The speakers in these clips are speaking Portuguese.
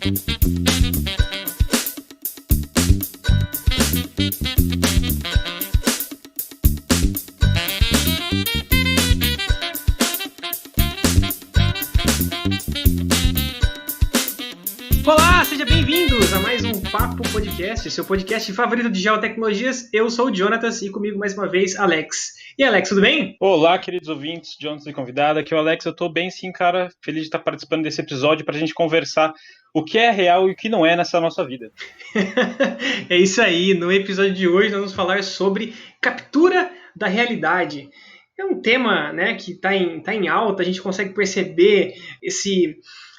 Olá, sejam bem-vindos a mais um Papo Podcast, seu podcast favorito de geotecnologias. Eu sou o Jonatas e comigo mais uma vez, Alex. E Alex, tudo bem? Olá, queridos ouvintes, Jonatas e convidado. Aqui é o Alex, eu tô bem sim, cara. Feliz de estar participando desse episódio pra gente conversar o que é real e o que não é nessa nossa vida. É isso aí, no episódio de hoje nós vamos falar sobre captura da realidade. É um tema, né, que tá em alta, a gente consegue perceber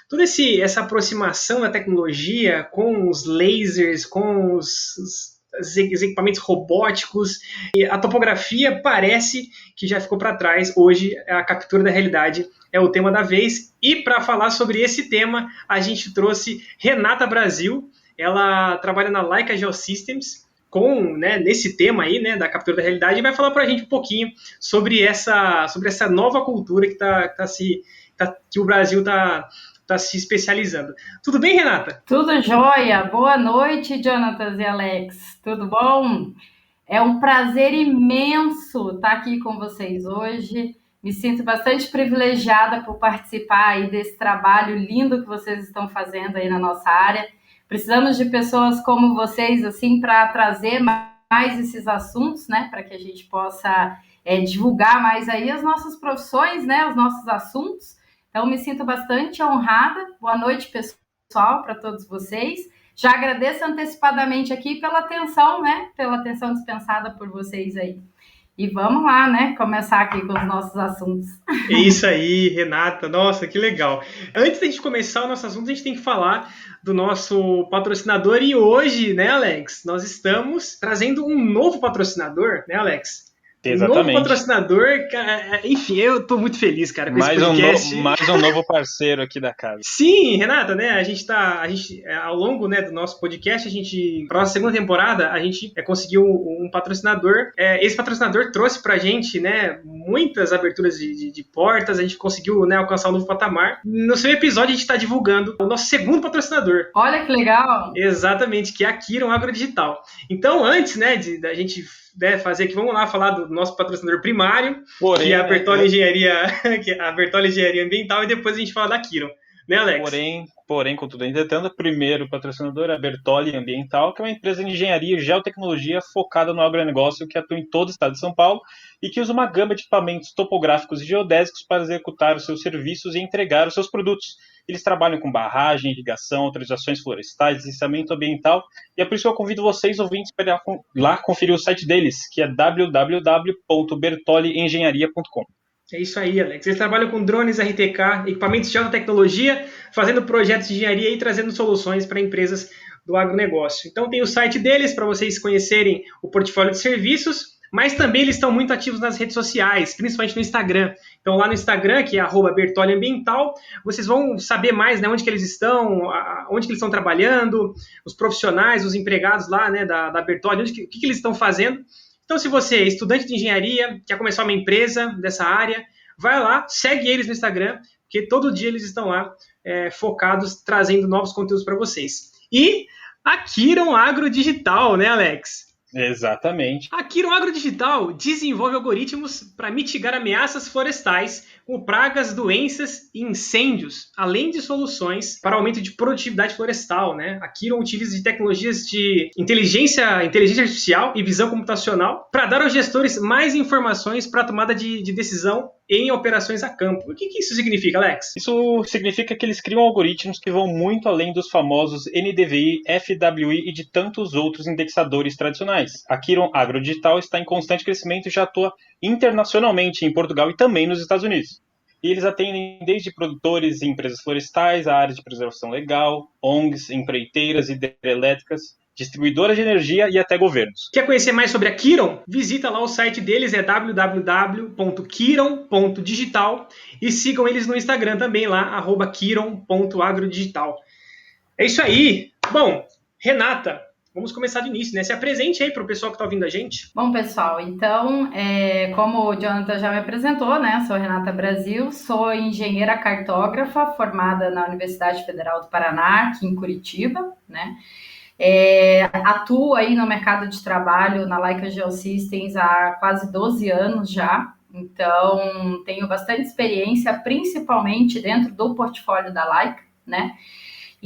toda essa aproximação da tecnologia com os lasers, com os equipamentos robóticos. E a topografia parece que já ficou para trás. Hoje, a captura da realidade é o tema da vez. E para falar sobre esse tema, a gente trouxe Renata Brasil. Ela trabalha na Leica Geosystems, nesse tema aí, né, da captura da realidade, e vai falar para a gente um pouquinho sobre essa nova cultura que o Brasil está se especializando. Tudo bem, Renata? Tudo jóia. Boa noite, Jonatas e Alex. Tudo bom? É um prazer imenso estar aqui com vocês hoje. Me sinto bastante privilegiada por participar aí desse trabalho lindo que vocês estão fazendo aí na nossa área. Precisamos de pessoas como vocês, assim, para trazer mais esses assuntos, né? Para que a gente possa divulgar mais aí as nossas profissões, né? Os nossos assuntos. Então, me sinto bastante honrada. Boa noite, pessoal, para todos vocês. Já agradeço antecipadamente aqui pela atenção, né? Pela atenção dispensada por vocês aí. E vamos lá, né? Começar aqui com os nossos assuntos. É isso aí, Renata. Nossa, que legal. Antes da gente começar o nosso assunto, a gente tem que falar do nosso patrocinador. E hoje, né, Alex? Nós estamos trazendo um novo patrocinador, né,Alex? Exatamente. Um novo patrocinador, enfim, eu tô muito feliz, cara, com esse podcast. Mais um novo parceiro aqui da casa. Sim, Renata, né, a gente ao longo, né, do nosso podcast, para a segunda temporada, a gente conseguiu um patrocinador. Esse patrocinador trouxe pra gente, né, muitas aberturas de portas, a gente conseguiu, né, alcançar um novo patamar. No seu episódio, a gente está divulgando o nosso segundo patrocinador. Olha que legal! Exatamente, que é a Kiron Agrodigital. Então, antes, né, da gente fazer aqui, vamos lá falar do nosso patrocinador primário, que é a Bertoli Engenharia, que é a Bertoli Engenharia Ambiental, e depois a gente fala da Kiron, né, Alex? Porém, contudo, entretanto, o primeiro patrocinador é a Bertoli Ambiental, que é uma empresa de engenharia e geotecnologia focada no agronegócio que atua em todo o estado de São Paulo e que usa uma gama de equipamentos topográficos e geodésicos para executar os seus serviços e entregar os seus produtos. Eles trabalham com barragem, irrigação, autorizações florestais, licenciamento ambiental, e é por isso que eu convido vocês, ouvintes, para ir lá conferir o site deles, que é www.bertoliengenharia.com. É isso aí, Alex. Eles trabalham com drones RTK, equipamentos de alta tecnologia, fazendo projetos de engenharia e trazendo soluções para empresas do agronegócio. Então tem o site deles para vocês conhecerem o portfólio de serviços, mas também eles estão muito ativos nas redes sociais, principalmente no Instagram. Então lá no Instagram, que é @bertoliambiental, vocês vão saber mais, né, onde que eles estão, onde que eles estão trabalhando, os profissionais, os empregados lá, né, da Bertoli, o que eles estão fazendo. Então, se você é estudante de engenharia, quer começar uma empresa dessa área, vai lá, segue eles no Instagram, porque todo dia eles estão lá focados, trazendo novos conteúdos para vocês. E a Kiron Agrodigital, né, Alex? Exatamente. A Kiron Agrodigital desenvolve algoritmos para mitigar ameaças florestais, como pragas, doenças e incêndios, além de soluções para aumento de produtividade florestal, né? A Kiron utiliza tecnologias de inteligência artificial e visão computacional para dar aos gestores mais informações para a tomada de decisão em operações a campo. O que isso significa, Alex? Isso significa que eles criam algoritmos que vão muito além dos famosos NDVI, FWI e de tantos outros indexadores tradicionais. A Kiron Agrodigital está em constante crescimento e já atua internacionalmente em Portugal e também nos Estados Unidos. E eles atendem desde produtores e empresas florestais, a área de preservação legal, ONGs, empreiteiras, hidrelétricas, distribuidoras de energia e até governos. Quer conhecer mais sobre a Kiron? Visita lá o site deles, é www.kiron.digital, e sigam eles no Instagram também lá, @kiron.agrodigital. É isso aí. Bom, Renata, vamos começar do início, né? Se apresente aí para o pessoal que está ouvindo a gente. Bom, pessoal, então, como o Jonathan já me apresentou, né? Sou Renata Brasil, sou engenheira cartógrafa formada na Universidade Federal do Paraná, aqui em Curitiba, né? Atuo aí no mercado de trabalho na Leica Geosystems há quase 12 anos já, então tenho bastante experiência, principalmente dentro do portfólio da Leica, né?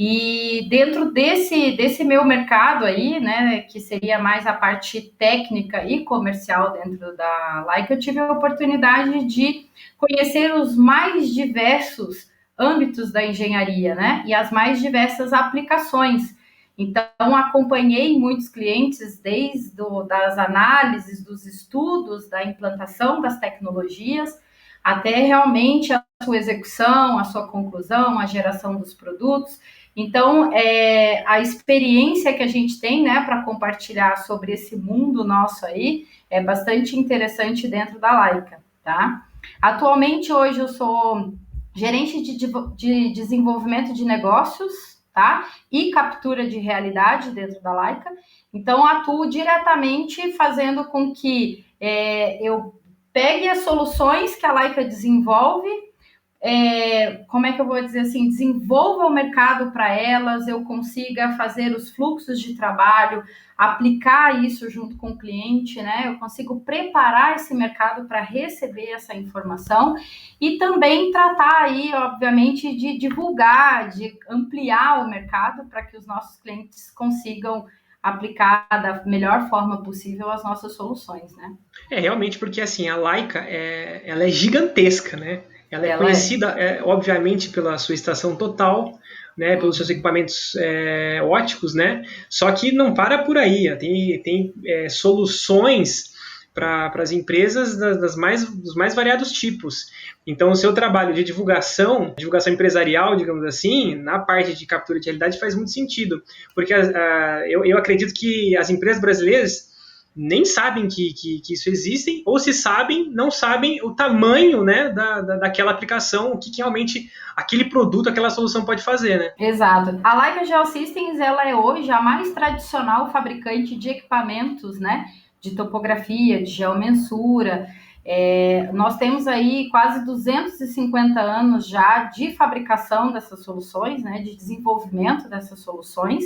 E dentro desse meu mercado aí, né, que seria mais a parte técnica e comercial dentro da Leica, eu tive a oportunidade de conhecer os mais diversos âmbitos da engenharia, né, e as mais diversas aplicações. Então, acompanhei muitos clientes desde das análises, dos estudos, da implantação das tecnologias, até realmente a sua execução, a sua conclusão, a geração dos produtos. Então, a experiência que a gente tem, né, para compartilhar sobre esse mundo nosso aí é bastante interessante dentro da Leica, tá? Atualmente, hoje eu sou gerente de desenvolvimento de negócios, tá? E captura de realidade dentro da Leica. Então, atuo diretamente fazendo com que eu pegue as soluções que a Leica desenvolve, como é que eu vou dizer assim, desenvolva o mercado para elas, eu consiga fazer os fluxos de trabalho, aplicar isso junto com o cliente, né? Eu consigo preparar esse mercado para receber essa informação e também tratar aí, obviamente, de divulgar, de ampliar o mercado para que os nossos clientes consigam aplicar da melhor forma possível as nossas soluções, né? Realmente, porque assim, a Leica, ela é gigantesca, né? Ela é conhecida, obviamente, pela sua estação total, né, pelos seus equipamentos óticos, né? Só que não para por aí. Tem soluções para as empresas dos mais variados tipos. Então, o seu trabalho de divulgação empresarial, digamos assim, na parte de captura de realidade faz muito sentido. Porque eu acredito que as empresas brasileiras nem sabem que isso existe, ou se sabem, não sabem o tamanho, né, daquela aplicação, o que realmente aquele produto, aquela solução pode fazer, né? Exato. A Leica Geosystems, ela é hoje a mais tradicional fabricante de equipamentos, né, de topografia, de geomensura. Nós temos aí quase 250 anos já de fabricação dessas soluções, né, de desenvolvimento dessas soluções,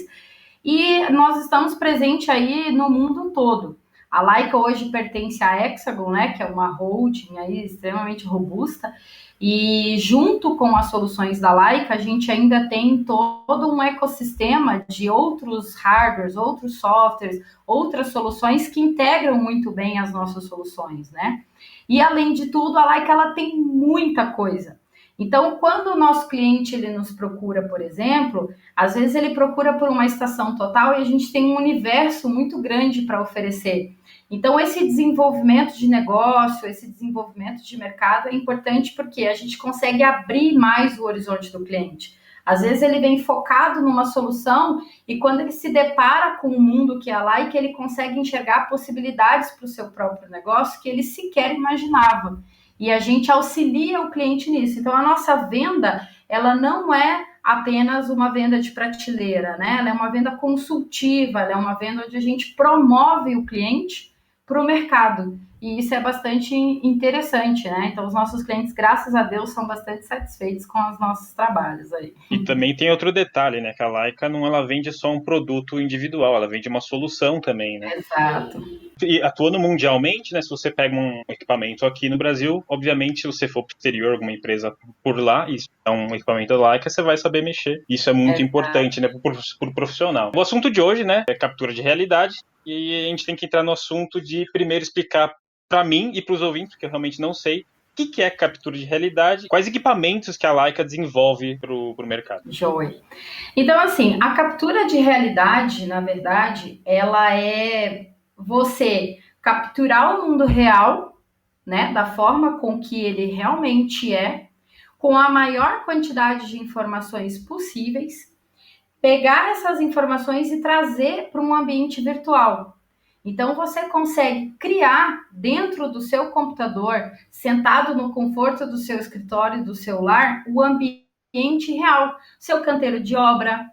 e nós estamos presentes aí no mundo todo. A Leica hoje pertence à Hexagon, né, que é uma holding aí extremamente robusta, e junto com as soluções da Leica, a gente ainda tem todo um ecossistema de outros hardwares, outros softwares, outras soluções que integram muito bem as nossas soluções, né? E além de tudo, a Leica ela tem muita coisa. Então, quando o nosso cliente ele nos procura, por exemplo, às vezes ele procura por uma estação total e a gente tem um universo muito grande para oferecer. Então, esse desenvolvimento de negócio, esse desenvolvimento de mercado é importante porque a gente consegue abrir mais o horizonte do cliente. Às vezes ele vem focado numa solução e quando ele se depara com o mundo que é a Leica, ele consegue enxergar possibilidades para o seu próprio negócio que ele sequer imaginava. E a gente auxilia o cliente nisso. Então, a nossa venda, ela não é apenas uma venda de prateleira, né? Ela é uma venda consultiva, ela é uma venda onde a gente promove o cliente para o mercado. E isso é bastante interessante, né? Então, os nossos clientes, graças a Deus, são bastante satisfeitos com os nossos trabalhos aí. E também tem outro detalhe, né? Que a Leica ela vende só um produto individual, ela vende uma solução também, né? Exato. E atuando mundialmente, né? Se você pega um equipamento aqui no Brasil, obviamente, se você for para o exterior, alguma empresa por lá, e é um equipamento Leica, você vai saber mexer. Isso é muito importante, né? Por profissional. O assunto de hoje, né? É captura de realidade. E a gente tem que entrar no assunto de primeiro explicar para mim e para os ouvintes, porque eu realmente não sei, o que é captura de realidade, quais equipamentos que a Leica desenvolve para o mercado. Joia. Então, assim, a captura de realidade, na verdade, ela é você capturar o mundo real, né, da forma com que ele realmente é, com a maior quantidade de informações possíveis, pegar essas informações e trazer para um ambiente virtual. Então, você consegue criar dentro do seu computador, sentado no conforto do seu escritório, do seu lar, o ambiente real. Seu canteiro de obra,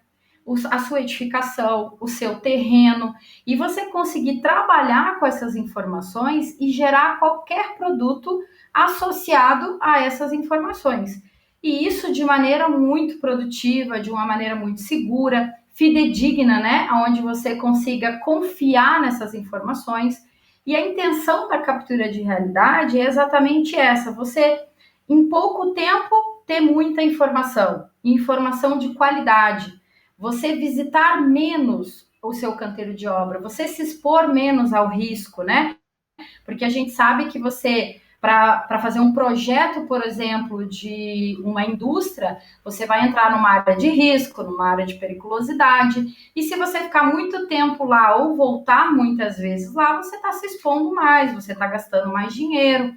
a sua edificação, o seu terreno, e você conseguir trabalhar com essas informações e gerar qualquer produto associado a essas informações. E isso de maneira muito produtiva, de uma maneira muito segura, fidedigna, né? Onde você consiga confiar nessas informações. E a intenção da captura de realidade é exatamente essa: você, em pouco tempo, ter muita informação, informação de qualidade, você visitar menos o seu canteiro de obra, você se expor menos ao risco, né? Porque a gente sabe que você, para fazer um projeto, por exemplo, de uma indústria, você vai entrar numa área de risco, numa área de periculosidade, e se você ficar muito tempo lá ou voltar muitas vezes lá, você está se expondo mais, você está gastando mais dinheiro.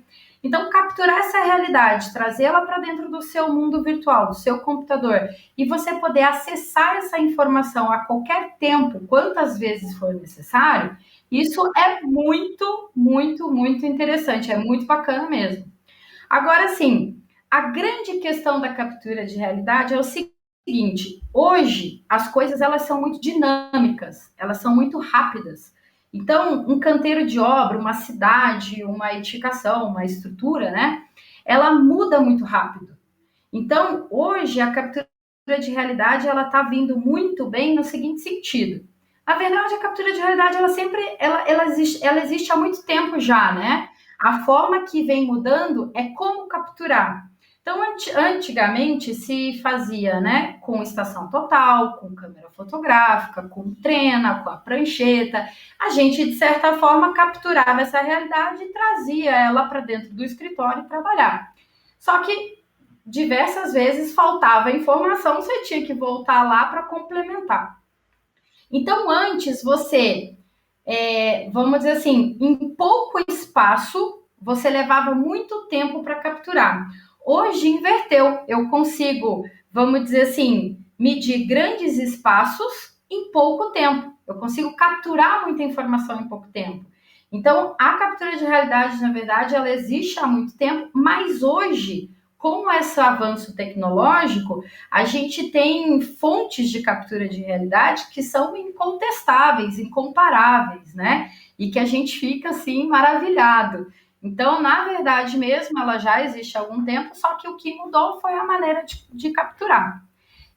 Então, capturar essa realidade, trazê-la para dentro do seu mundo virtual, do seu computador, e você poder acessar essa informação a qualquer tempo, quantas vezes for necessário, isso é muito, muito, muito interessante, é muito bacana mesmo. Agora, sim, a grande questão da captura de realidade é o seguinte: hoje as coisas elas são muito dinâmicas, elas são muito rápidas. Então, um canteiro de obra, uma cidade, uma edificação, uma estrutura, né? Ela muda muito rápido. Então, hoje a captura de realidade ela está vindo muito bem no seguinte sentido: na verdade, a captura de realidade ela existe há muito tempo já, né? A forma que vem mudando é como capturar. Então, antigamente se fazia, né, com estação total, com câmera fotográfica, com trena, com a prancheta. A gente, de certa forma, capturava essa realidade e trazia ela para dentro do escritório e trabalhar. Só que diversas vezes faltava informação, você tinha que voltar lá para complementar. Então, antes você, vamos dizer assim, em pouco espaço, você levava muito tempo para capturar. Hoje inverteu, eu consigo, vamos dizer assim, medir grandes espaços em pouco tempo. Eu consigo capturar muita informação em pouco tempo. Então, a captura de realidade, na verdade, ela existe há muito tempo, mas hoje, com esse avanço tecnológico, a gente tem fontes de captura de realidade que são incontestáveis, incomparáveis, né? E que a gente fica, assim, maravilhado. Então, na verdade mesmo, ela já existe há algum tempo, só que o que mudou foi a maneira de capturar.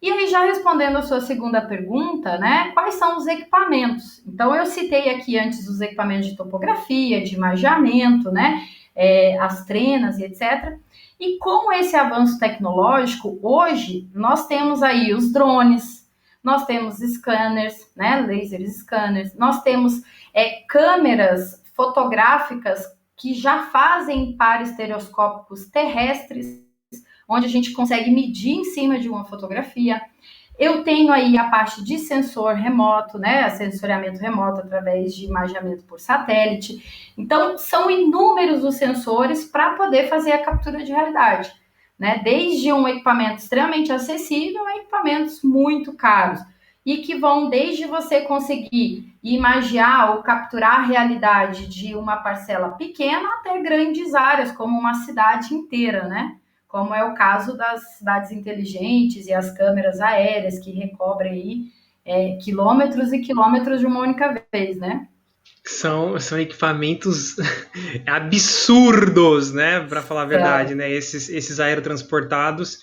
E aí, já respondendo a sua segunda pergunta, né? Quais são os equipamentos? Então, eu citei aqui antes os equipamentos de topografia, de imageamento, né? As trenas e etc. E com esse avanço tecnológico, hoje, nós temos aí os drones, nós temos scanners, né? Laser scanners, nós temos câmeras fotográficas que já fazem pares estereoscópicos terrestres, onde a gente consegue medir em cima de uma fotografia. Eu tenho aí a parte de sensor remoto, né? Sensoriamento remoto através de imageamento por satélite. Então, são inúmeros os sensores para poder fazer a captura de realidade, né? Desde um equipamento extremamente acessível a equipamentos muito caros. E que vão desde você conseguir imaginar ou capturar a realidade de uma parcela pequena até grandes áreas, como uma cidade inteira, né? Como é o caso das cidades inteligentes e as câmeras aéreas que recobrem aí quilômetros e quilômetros de uma única vez, né? São equipamentos absurdos, né? Para falar a verdade, né? Esses aerotransportados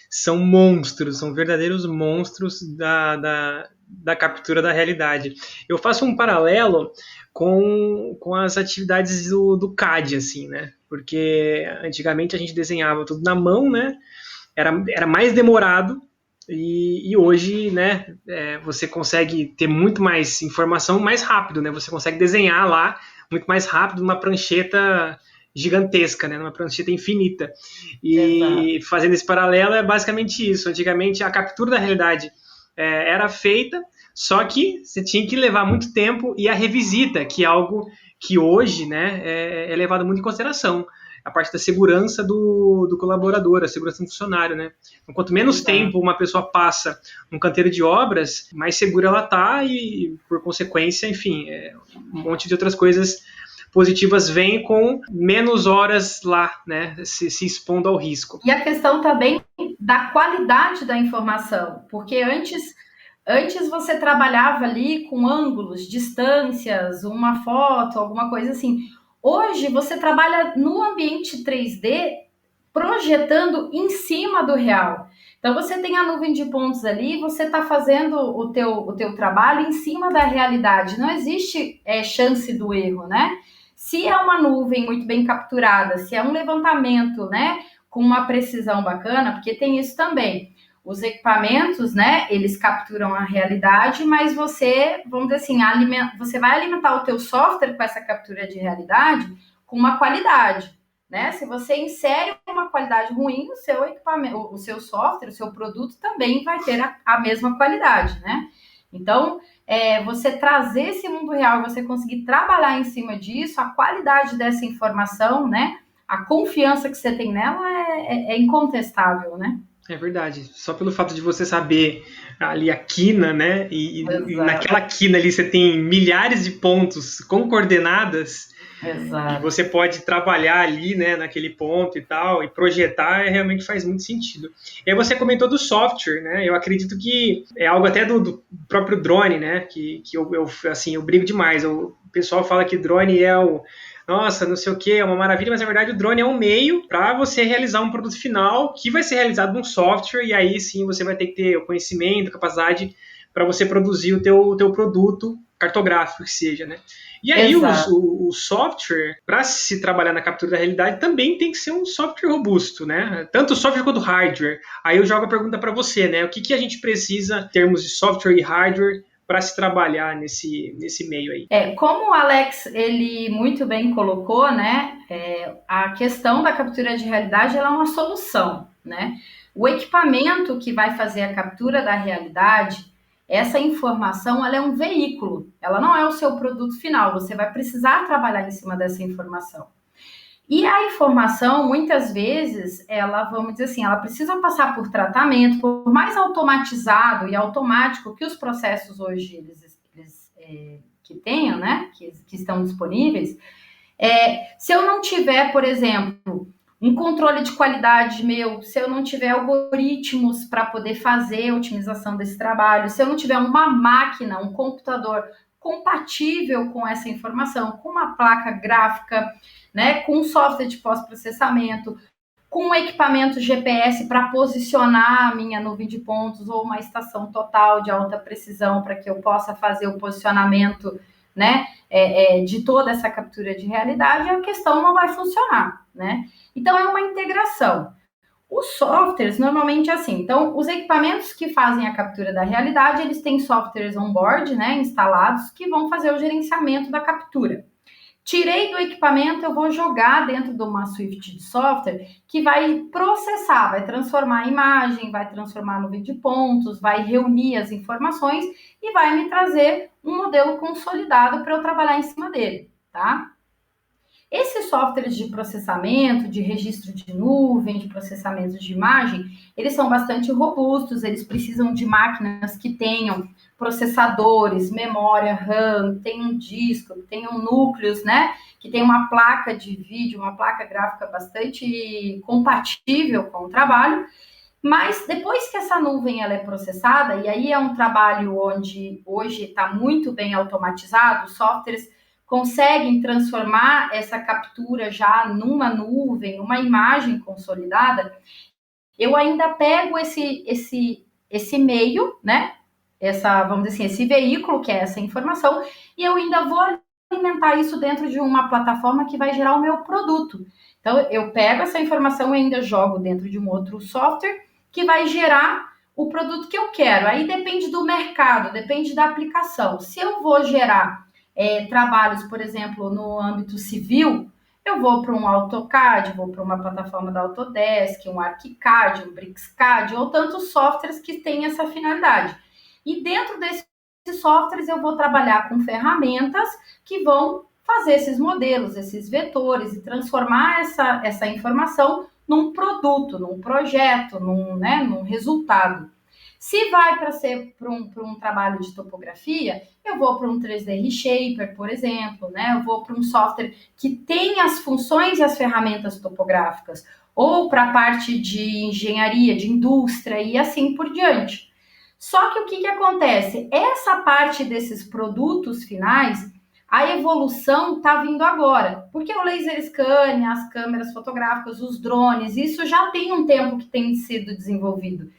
são monstros, são verdadeiros monstros da captura da realidade. Eu faço um paralelo com as atividades do CAD, assim, né? Porque antigamente a gente desenhava tudo na mão, né? Era mais demorado e hoje, né? Você consegue ter muito mais informação mais rápido, né? Você consegue desenhar lá muito mais rápido numa prancheta gigantesca, né? Numa prancheta infinita. E Exato. Fazendo esse paralelo é basicamente isso. Antigamente a captura da realidade era feita, só que você tinha que levar muito tempo, e a revisita, que é algo que hoje, né, é levado muito em consideração. A parte da segurança do colaborador, a segurança do funcionário, né? Então, quanto menos Exato. Tempo uma pessoa passa num canteiro de obras, mais segura ela está e, por consequência, enfim, um monte de outras coisas positivas vêm com menos horas lá, né, se expondo ao risco. E a questão também da qualidade da informação, porque antes Antes você trabalhava ali com ângulos, distâncias, uma foto, alguma coisa assim. Hoje você trabalha no ambiente 3D projetando em cima do real. Então você tem a nuvem de pontos ali, você está fazendo o teu trabalho em cima da realidade. Não existe chance do erro, né? Se é uma nuvem muito bem capturada, se é um levantamento, né, com uma precisão bacana, porque tem isso também. Os equipamentos, né, eles capturam a realidade, mas você, vamos dizer assim, você vai alimentar o teu software com essa captura de realidade com uma qualidade, né? Se você insere uma qualidade ruim, o seu equipamento, o seu software, o seu produto também vai ter a mesma qualidade, né? Então, você trazer esse mundo real, você conseguir trabalhar em cima disso, a qualidade dessa informação, né? A confiança que você tem nela é incontestável, né? É verdade. Só pelo fato de você saber ali a quina, né? E naquela quina ali você tem milhares de pontos com coordenadas. Exato. E você pode trabalhar ali, né, naquele ponto e tal, e projetar realmente faz muito sentido. E aí você comentou do software, né? Eu acredito que é algo até do próprio drone, né? Que eu brigo demais. O pessoal fala que drone é nossa, não sei o que, é uma maravilha, mas na verdade o drone é um meio para você realizar um produto final que vai ser realizado num software, e aí sim você vai ter que ter o conhecimento, capacidade para você produzir o teu produto cartográfico que seja, né? E aí o software, para se trabalhar na captura da realidade, também tem que ser um software robusto, né? Tanto software quanto hardware. Aí eu jogo a pergunta para você, né? O que a gente precisa em termos de software e hardware para se trabalhar nesse meio aí? Como o Alex ele muito bem colocou, né? A questão da captura de realidade ela é uma solução, né? O equipamento que vai fazer a captura da realidade, essa informação ela é um veículo, ela não é o seu produto final, você vai precisar trabalhar em cima dessa informação. E a informação, muitas vezes, ela, vamos dizer assim, ela precisa passar por tratamento, por mais automatizado e automático que os processos hoje que tenham, né, que estão disponíveis. Se eu não tiver, por exemplo, um controle de qualidade meu, se eu não tiver algoritmos para poder fazer a otimização desse trabalho, se eu não tiver uma máquina, um computador compatível com essa informação, com uma placa gráfica, né, com software de pós-processamento, com um equipamento GPS para posicionar a minha nuvem de pontos ou uma estação total de alta precisão para que eu possa fazer o posicionamento, né, de toda essa captura de realidade, a questão não vai funcionar, né? Então, é uma integração. Os softwares, normalmente, assim, então, os equipamentos que fazem a captura da realidade, eles têm softwares on-board, né, instalados, que vão fazer o gerenciamento da captura. Tirei do equipamento, eu vou jogar dentro de uma suite de software que vai processar, vai transformar a imagem, vai transformar a nuvem de pontos, vai reunir as informações e vai me trazer um modelo consolidado para eu trabalhar em cima dele, tá? Esses softwares de processamento, de registro de nuvem, de processamento de imagem, eles são bastante robustos, eles precisam de máquinas que tenham processadores, memória RAM, tenham disco, tenham núcleos, né? Que tem uma placa de vídeo, uma placa gráfica bastante compatível com o trabalho. Mas depois que essa nuvem ela é processada, e aí é um trabalho onde hoje está muito bem automatizado, softwares conseguem transformar essa captura já numa nuvem, uma imagem consolidada, eu ainda pego esse meio, né? Vamos dizer assim, esse veículo que é essa informação, e eu ainda vou alimentar isso dentro de uma plataforma que vai gerar o meu produto. Então, eu pego essa informação e ainda jogo dentro de um outro software que vai gerar o produto que eu quero. Aí depende do mercado, depende da aplicação. Se eu vou gerar trabalhos, por exemplo, no âmbito civil, eu vou para um AutoCAD, vou para uma plataforma da Autodesk, um ArchiCAD, um BricsCAD, ou tantos softwares que têm essa finalidade. E dentro desses softwares eu vou trabalhar com ferramentas que vão fazer esses modelos, esses vetores e transformar essa informação num produto, num projeto, num resultado. Se vai para um trabalho de topografia, eu vou para um 3D Reshaper, por exemplo, né? Eu vou para um software que tem as funções e as ferramentas topográficas, ou para a parte de engenharia, de indústria e assim por diante. Só que o que acontece? Essa parte desses produtos finais, a evolução está vindo agora, porque o laser scan, as câmeras fotográficas, os drones, isso já tem um tempo que tem sido desenvolvido.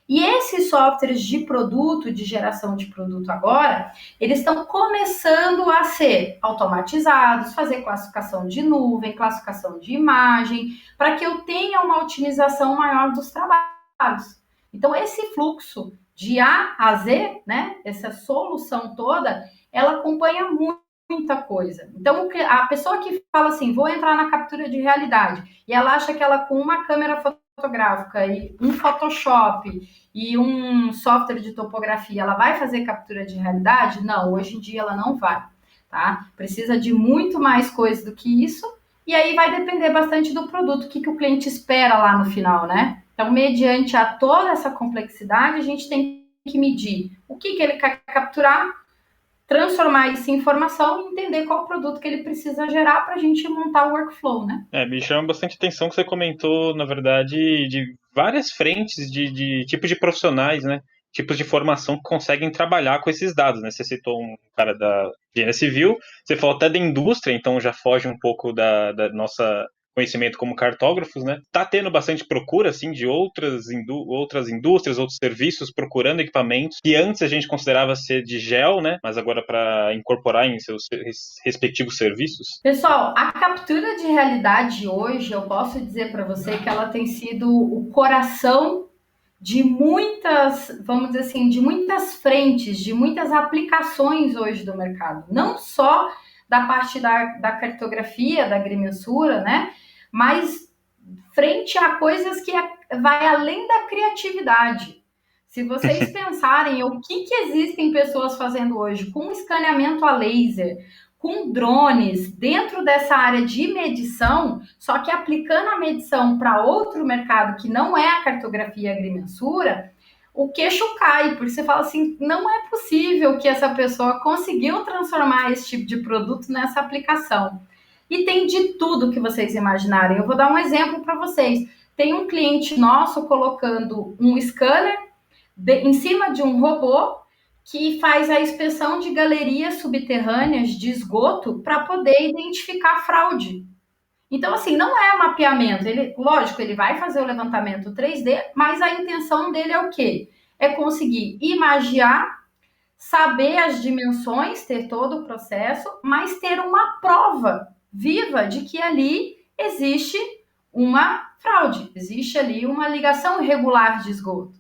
E esses softwares de produto, de geração de produto agora, eles estão começando a ser automatizados, fazer classificação de nuvem, classificação de imagem, para que eu tenha uma otimização maior dos trabalhos. Então, esse fluxo de A a Z, né, essa solução toda, ela acompanha muita coisa. Então, a pessoa que fala assim, vou entrar na captura de realidade, e ela acha que ela com uma câmera fotográfica e um Photoshop e um software de topografia, ela vai fazer captura de realidade? Não, hoje em dia ela não vai, tá? Precisa de muito mais coisa do que isso, e aí vai depender bastante do produto, o que o cliente espera lá no final, né? Então, mediante a toda essa complexidade, a gente tem que medir o que ele quer capturar, transformar isso em informação e entender qual produto que ele precisa gerar para a gente montar o workflow, né? Me chama bastante atenção que você comentou, na verdade, de várias frentes de tipo de profissionais, né? Tipos de formação que conseguem trabalhar com esses dados, né? Você citou um cara da engenharia civil, você falou até da indústria, então já foge um pouco da nossa conhecimento como cartógrafos, né? Tá tendo bastante procura, assim, de outras indústrias, outros serviços, procurando equipamentos que antes a gente considerava ser de gel, né? Mas agora para incorporar em seus respectivos serviços. Pessoal, a captura de realidade hoje, eu posso dizer para você que ela tem sido o coração de muitas, vamos dizer assim, de muitas frentes, de muitas aplicações hoje do mercado. Não só da parte da cartografia, da agrimensura, né? Mas frente a coisas que vai além da criatividade. Se vocês pensarem o que existem pessoas fazendo hoje com escaneamento a laser, com drones dentro dessa área de medição, só que aplicando a medição para outro mercado que não é a cartografia e a agrimensura, o queixo cai, porque você fala assim, não é possível que essa pessoa conseguiu transformar esse tipo de produto nessa aplicação. E tem de tudo que vocês imaginarem. Eu vou dar um exemplo para vocês. Tem um cliente nosso colocando um scanner em cima de um robô que faz a inspeção de galerias subterrâneas de esgoto para poder identificar fraude. Então, assim, não é mapeamento. Lógico, ele vai fazer o levantamento 3D, mas a intenção dele é o quê? É conseguir imagiar, saber as dimensões, ter todo o processo, mas ter uma prova viva de que ali existe uma fraude, existe ali uma ligação irregular de esgoto.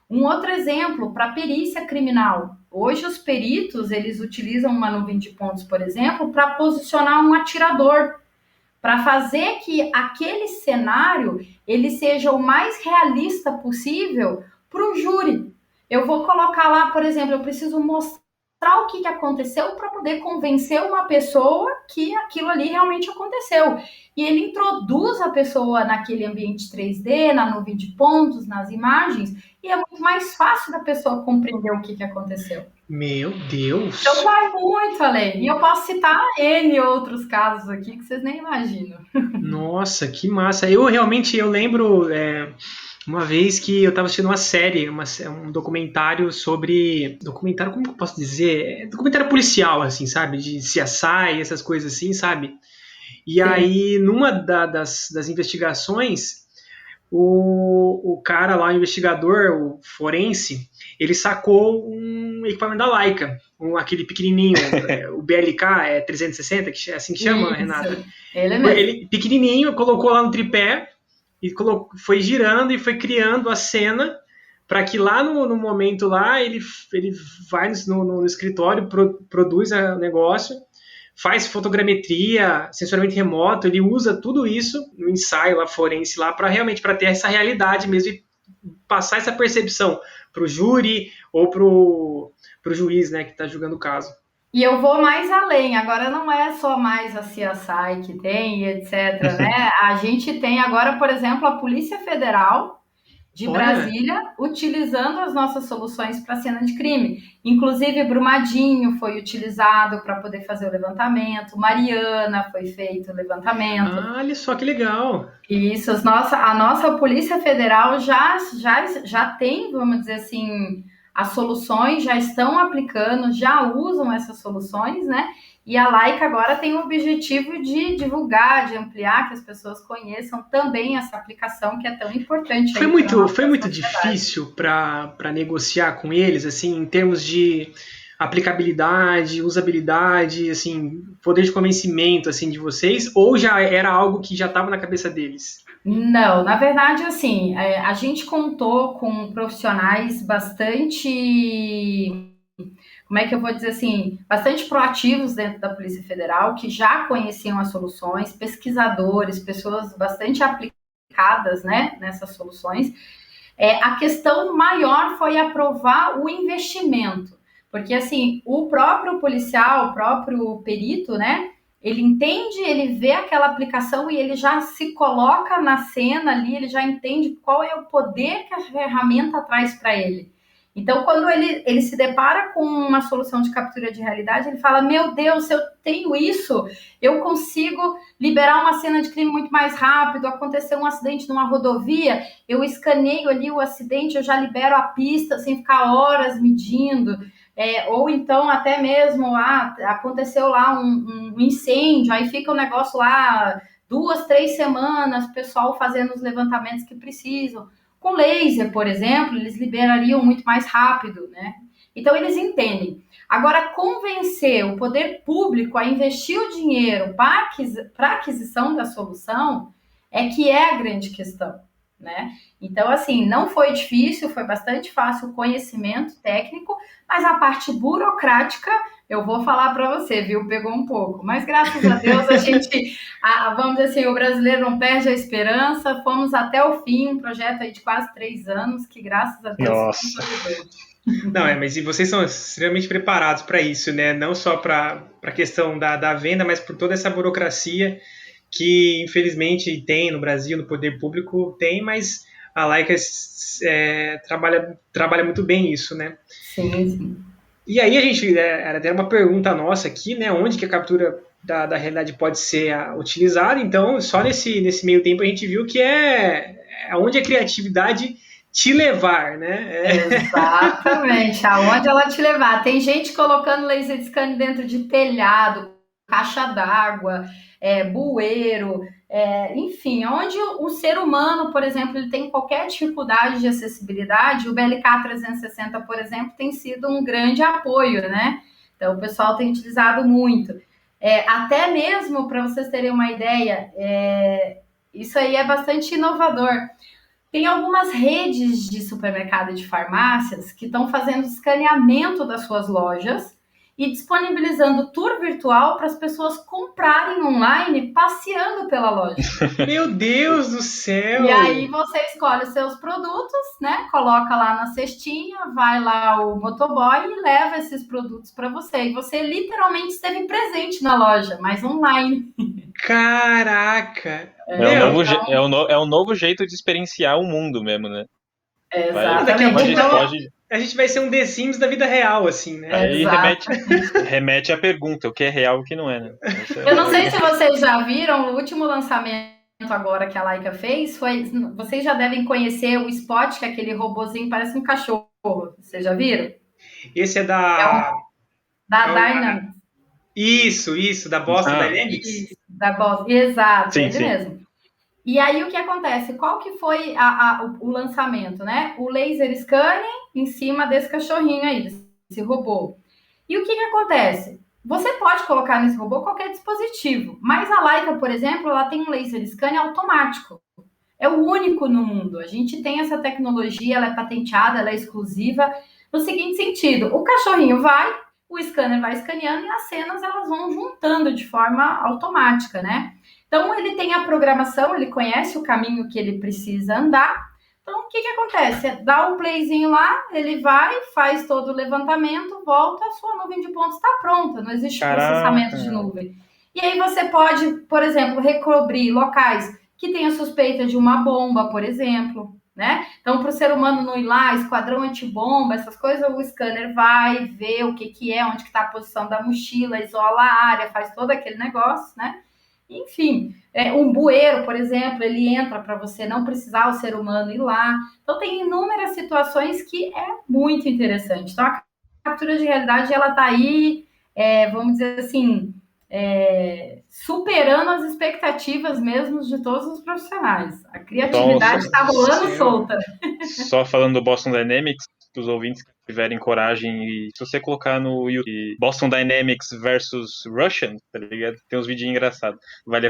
Um outro exemplo, para perícia criminal. Hoje os peritos, eles utilizam uma nuvem de pontos, por exemplo, para posicionar um atirador, para fazer que aquele cenário ele seja o mais realista possível para o júri. Eu vou colocar lá, por exemplo, eu preciso mostrar o que aconteceu para poder convencer uma pessoa que aquilo ali realmente aconteceu. E ele introduz a pessoa naquele ambiente 3D, na nuvem de pontos, nas imagens, e é muito mais fácil da pessoa compreender o que aconteceu. Meu Deus! Então vai muito além. E eu posso citar N outros casos aqui que vocês nem imaginam. Nossa, que massa! Eu lembro uma vez que eu estava assistindo uma série, um documentário sobre... Documentário, como que eu posso dizer? Documentário policial, assim, sabe? De CSI, essas coisas assim, sabe? E Sim. Aí, numa das investigações, o cara lá, o investigador, o forense, ele sacou um equipamento da Leica, aquele pequenininho, o BLK 360, que é assim que chama, Isso. Renata? Ele mesmo. Ele pequenininho, colocou lá no tripé e foi girando e foi criando a cena para que lá no momento lá ele vai no escritório, produz o negócio, faz fotogrametria, sensoramento remoto, ele usa tudo isso no ensaio lá forense lá para realmente ter essa realidade mesmo e passar essa percepção para o júri ou para o juiz, né, que está julgando o caso. E eu vou mais além, agora não é só mais a CSI que tem, etc, né? A gente tem agora, por exemplo, a Polícia Federal de Brasília, utilizando as nossas soluções para cena de crime. Inclusive, Brumadinho foi utilizado para poder fazer o levantamento, Mariana foi feito o levantamento. Ah, olha só que legal! Isso, a nossa Polícia Federal já tem, vamos dizer assim, as soluções, já estão aplicando, já usam essas soluções, né? E a Laika agora tem o objetivo de divulgar, de ampliar, que as pessoas conheçam também essa aplicação que é tão importante. Foi muito difícil para negociar com eles, assim, em termos de aplicabilidade, usabilidade, assim, poder de convencimento, assim, de vocês, ou já era algo que já estava na cabeça deles? Não, na verdade, assim, a gente contou com profissionais bastante, como é que eu vou dizer assim, bastante proativos dentro da Polícia Federal, que já conheciam as soluções, pesquisadores, pessoas bastante aplicadas, né, nessas soluções. A questão maior foi aprovar o investimento, porque assim, o próprio policial, o próprio perito, né, ele entende, ele vê aquela aplicação e ele já se coloca na cena ali, ele já entende qual é o poder que a ferramenta traz para ele. Então, quando ele se depara com uma solução de captura de realidade, ele fala, meu Deus, se eu tenho isso, eu consigo liberar uma cena de crime muito mais rápido, aconteceu um acidente numa rodovia, eu escaneio ali o acidente, eu já libero a pista sem ficar horas medindo. Ou então até mesmo aconteceu lá um incêndio, aí fica o negócio lá 2, 3 semanas, o pessoal fazendo os levantamentos que precisam. Com laser, por exemplo, eles liberariam muito mais rápido, né? Então eles entendem. Agora, convencer o poder público a investir o dinheiro para a aquisição da solução é que é a grande questão, né? Então, assim, não foi difícil, foi bastante fácil o conhecimento técnico, mas a parte burocrática, eu vou falar para você, viu? Pegou um pouco. Mas, graças a Deus, a gente, vamos dizer assim, o brasileiro não perde a esperança, fomos até o fim, um projeto aí de quase 3 anos, que graças a Deus... Nossa! Não, mas e vocês são extremamente preparados para isso, né? Não só para a questão da venda, mas por toda essa burocracia que, infelizmente, tem no Brasil, no poder público, tem, mas a Laika trabalha muito bem isso, né? Sim, sim. E aí a gente, era até uma pergunta nossa aqui, né? Onde que a captura da realidade pode ser utilizada? Então, só nesse meio tempo a gente viu que é onde a criatividade te levar, né? Exatamente, aonde ela te levar. Tem gente colocando laser scan dentro de telhado, caixa d'água, bueiro, enfim, onde o ser humano, por exemplo, ele tem qualquer dificuldade de acessibilidade, o BLK 360, por exemplo, tem sido um grande apoio, né? Então, o pessoal tem utilizado muito. Até mesmo, para vocês terem uma ideia, isso aí é bastante inovador. Tem algumas redes de supermercado e de farmácias que estão fazendo escaneamento das suas lojas e disponibilizando tour virtual para as pessoas comprarem online passeando pela loja. Meu Deus do céu! E aí você escolhe os seus produtos, né? Coloca lá na cestinha, vai lá o motoboy e leva esses produtos para você. E você literalmente esteve presente na loja, mas online. Caraca! É um novo jeito de experienciar o mundo mesmo, né? Exatamente. A gente vai ser um The Sims da vida real, assim, né? Aí remete à pergunta, o que é real e o que não é, né? Eu não sei se vocês já viram o último lançamento agora que a Laika fez, vocês já devem conhecer o Spot, que é aquele robozinho, parece um cachorro. Vocês já viram? Esse é da Dynamics. Isso, da Boston Dynamics. Isso, da Boston, exato, sim, ele mesmo. E aí o que acontece? Qual que foi o lançamento, né? O laser scanning em cima desse cachorrinho aí, desse robô. E o que acontece? Você pode colocar nesse robô qualquer dispositivo, mas a Laika, por exemplo, ela tem um laser scanning automático. É o único no mundo. A gente tem essa tecnologia, ela é patenteada, ela é exclusiva, no seguinte sentido, o cachorrinho vai, o scanner vai escaneando e as cenas elas vão juntando de forma automática, né? Então, ele tem a programação, ele conhece o caminho que ele precisa andar. Então, o que acontece? Dá o playzinho lá, ele vai, faz todo o levantamento, volta, a sua nuvem de pontos está pronta, não existe processamento de nuvem. E aí você pode, por exemplo, recobrir locais que tenha suspeita de uma bomba, por exemplo, né? Então, para o ser humano não ir lá, esquadrão antibomba, essas coisas, o scanner vai ver o que é, onde que está a posição da mochila, isola a área, faz todo aquele negócio, né? enfim, um bueiro, por exemplo, ele entra para você não precisar o ser humano ir lá. Então, tem inúmeras situações que é muito interessante. Então, a captura de realidade, ela está aí, vamos dizer assim, superando as expectativas mesmo de todos os profissionais. A criatividade está rolando solta. Só falando do Boston Dynamics, para os ouvintes que tiverem coragem, e se você colocar no YouTube Boston Dynamics versus Russian, tá ligado? Tem uns vídeos engraçados. Vale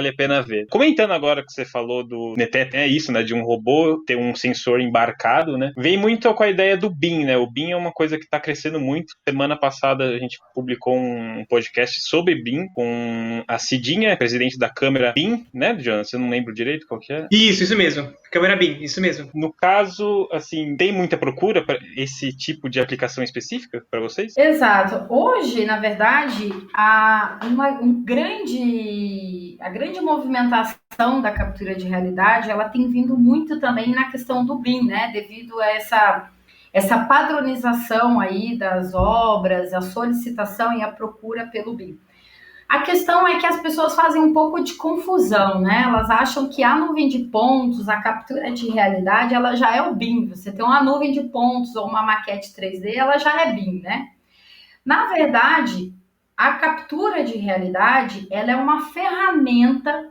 a pena ver. Comentando agora que você falou do NetApp, é isso, né? De um robô ter um sensor embarcado, né? Vem muito com a ideia do BIM, né? O BIM é uma coisa que está crescendo muito. Semana passada a gente publicou um podcast sobre BIM com a Cidinha, presidente da Câmara BIM, né, Jonas? Eu não lembro direito qual que é. Isso mesmo. Câmara BIM, isso mesmo. No caso, assim, tem muita procura para esse tipo de aplicação específica para vocês? Exato. Hoje, na verdade, a grande movimentação da captura de realidade, ela tem vindo muito também na questão do BIM, né? Devido a essa padronização aí das obras, a solicitação e a procura pelo BIM. A questão é que as pessoas fazem um pouco de confusão, né? Elas acham que a nuvem de pontos, a captura de realidade, ela já é o BIM. Você tem uma nuvem de pontos ou uma maquete 3D, ela já é BIM, né? Na verdade, a captura de realidade, ela é uma ferramenta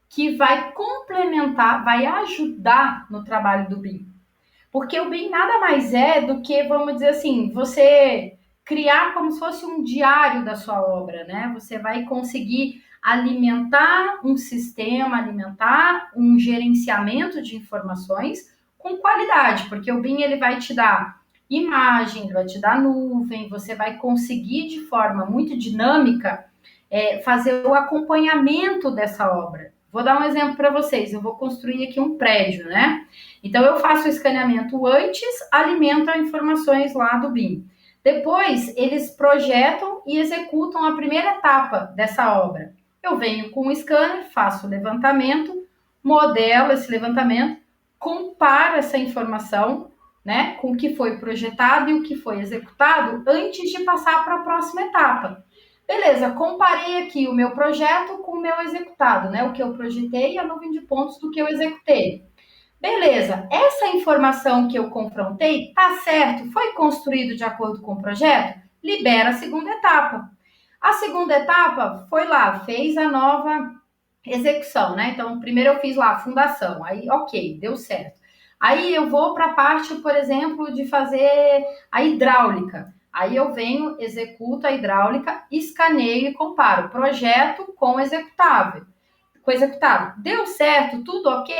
que vai complementar, vai ajudar no trabalho do BIM. Porque o BIM nada mais é do que, vamos dizer assim, você criar como se fosse um diário da sua obra, né? Você vai conseguir alimentar um sistema, alimentar um gerenciamento de informações com qualidade, porque o BIM ele vai te dar imagem, ele vai te dar nuvem, você vai conseguir de forma muito dinâmica fazer o acompanhamento dessa obra. Vou dar um exemplo para vocês, eu vou construir aqui um prédio, né? Então, eu faço o escaneamento antes, alimento as informações lá do BIM. Depois, eles projetam e executam a primeira etapa dessa obra. Eu venho com o scanner, faço o levantamento, modelo esse levantamento, comparo essa informação, né, com o que foi projetado e o que foi executado antes de passar para a próxima etapa. Beleza, comparei aqui o meu projeto com o meu executado, né? O que eu projetei e a nuvem de pontos do que eu executei. Beleza, essa informação que eu confrontei tá certo? Foi construído de acordo com o projeto? Libera a segunda etapa. A segunda etapa foi lá, fez a nova execução, né? Então, primeiro eu fiz lá a fundação, aí ok, deu certo. Aí eu vou para a parte, por exemplo, de fazer a hidráulica. Aí eu venho, executo a hidráulica, escaneio e comparo projeto com executável. Com executado. Deu certo, tudo ok?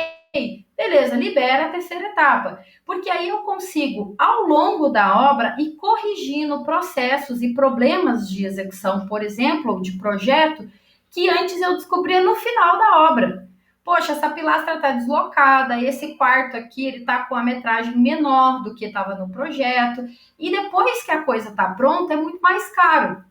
Beleza, libera a terceira etapa. Porque aí eu consigo, ao longo da obra, ir corrigindo processos e problemas de execução, por exemplo, ou de projeto, que antes eu descobria no final da obra. Poxa, essa pilastra está deslocada, esse quarto aqui ele está com a metragem menor do que estava no projeto, e depois que a coisa está pronta, é muito mais caro.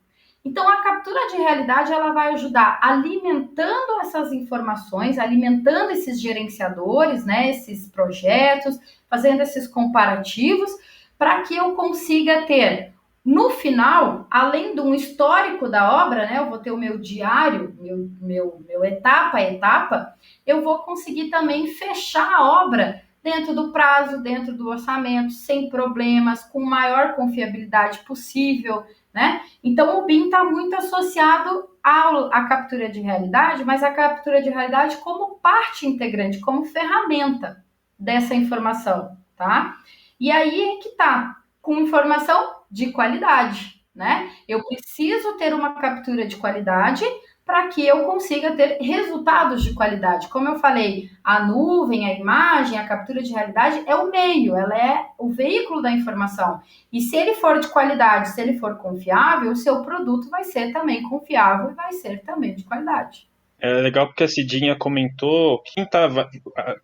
Então, a captura de realidade ela vai ajudar alimentando essas informações, alimentando esses gerenciadores, né, esses projetos, fazendo esses comparativos, para que eu consiga ter, no final, além de um histórico da obra, né, eu vou ter o meu diário, meu etapa a etapa, eu vou conseguir também fechar a obra dentro do prazo, dentro do orçamento, sem problemas, com maior confiabilidade possível, né? Então, o BIM está muito associado à captura de realidade, mas a captura de realidade como parte integrante, como ferramenta dessa informação, tá? E aí é que tá, com informação de qualidade, né? Eu preciso ter uma captura de qualidade para que eu consiga ter resultados de qualidade. Como eu falei, a nuvem, a imagem, a captura de realidade é o meio, ela é o veículo da informação. E se ele for de qualidade, se ele for confiável, o seu produto vai ser também confiável e vai ser também de qualidade. É legal porque a Cidinha comentou que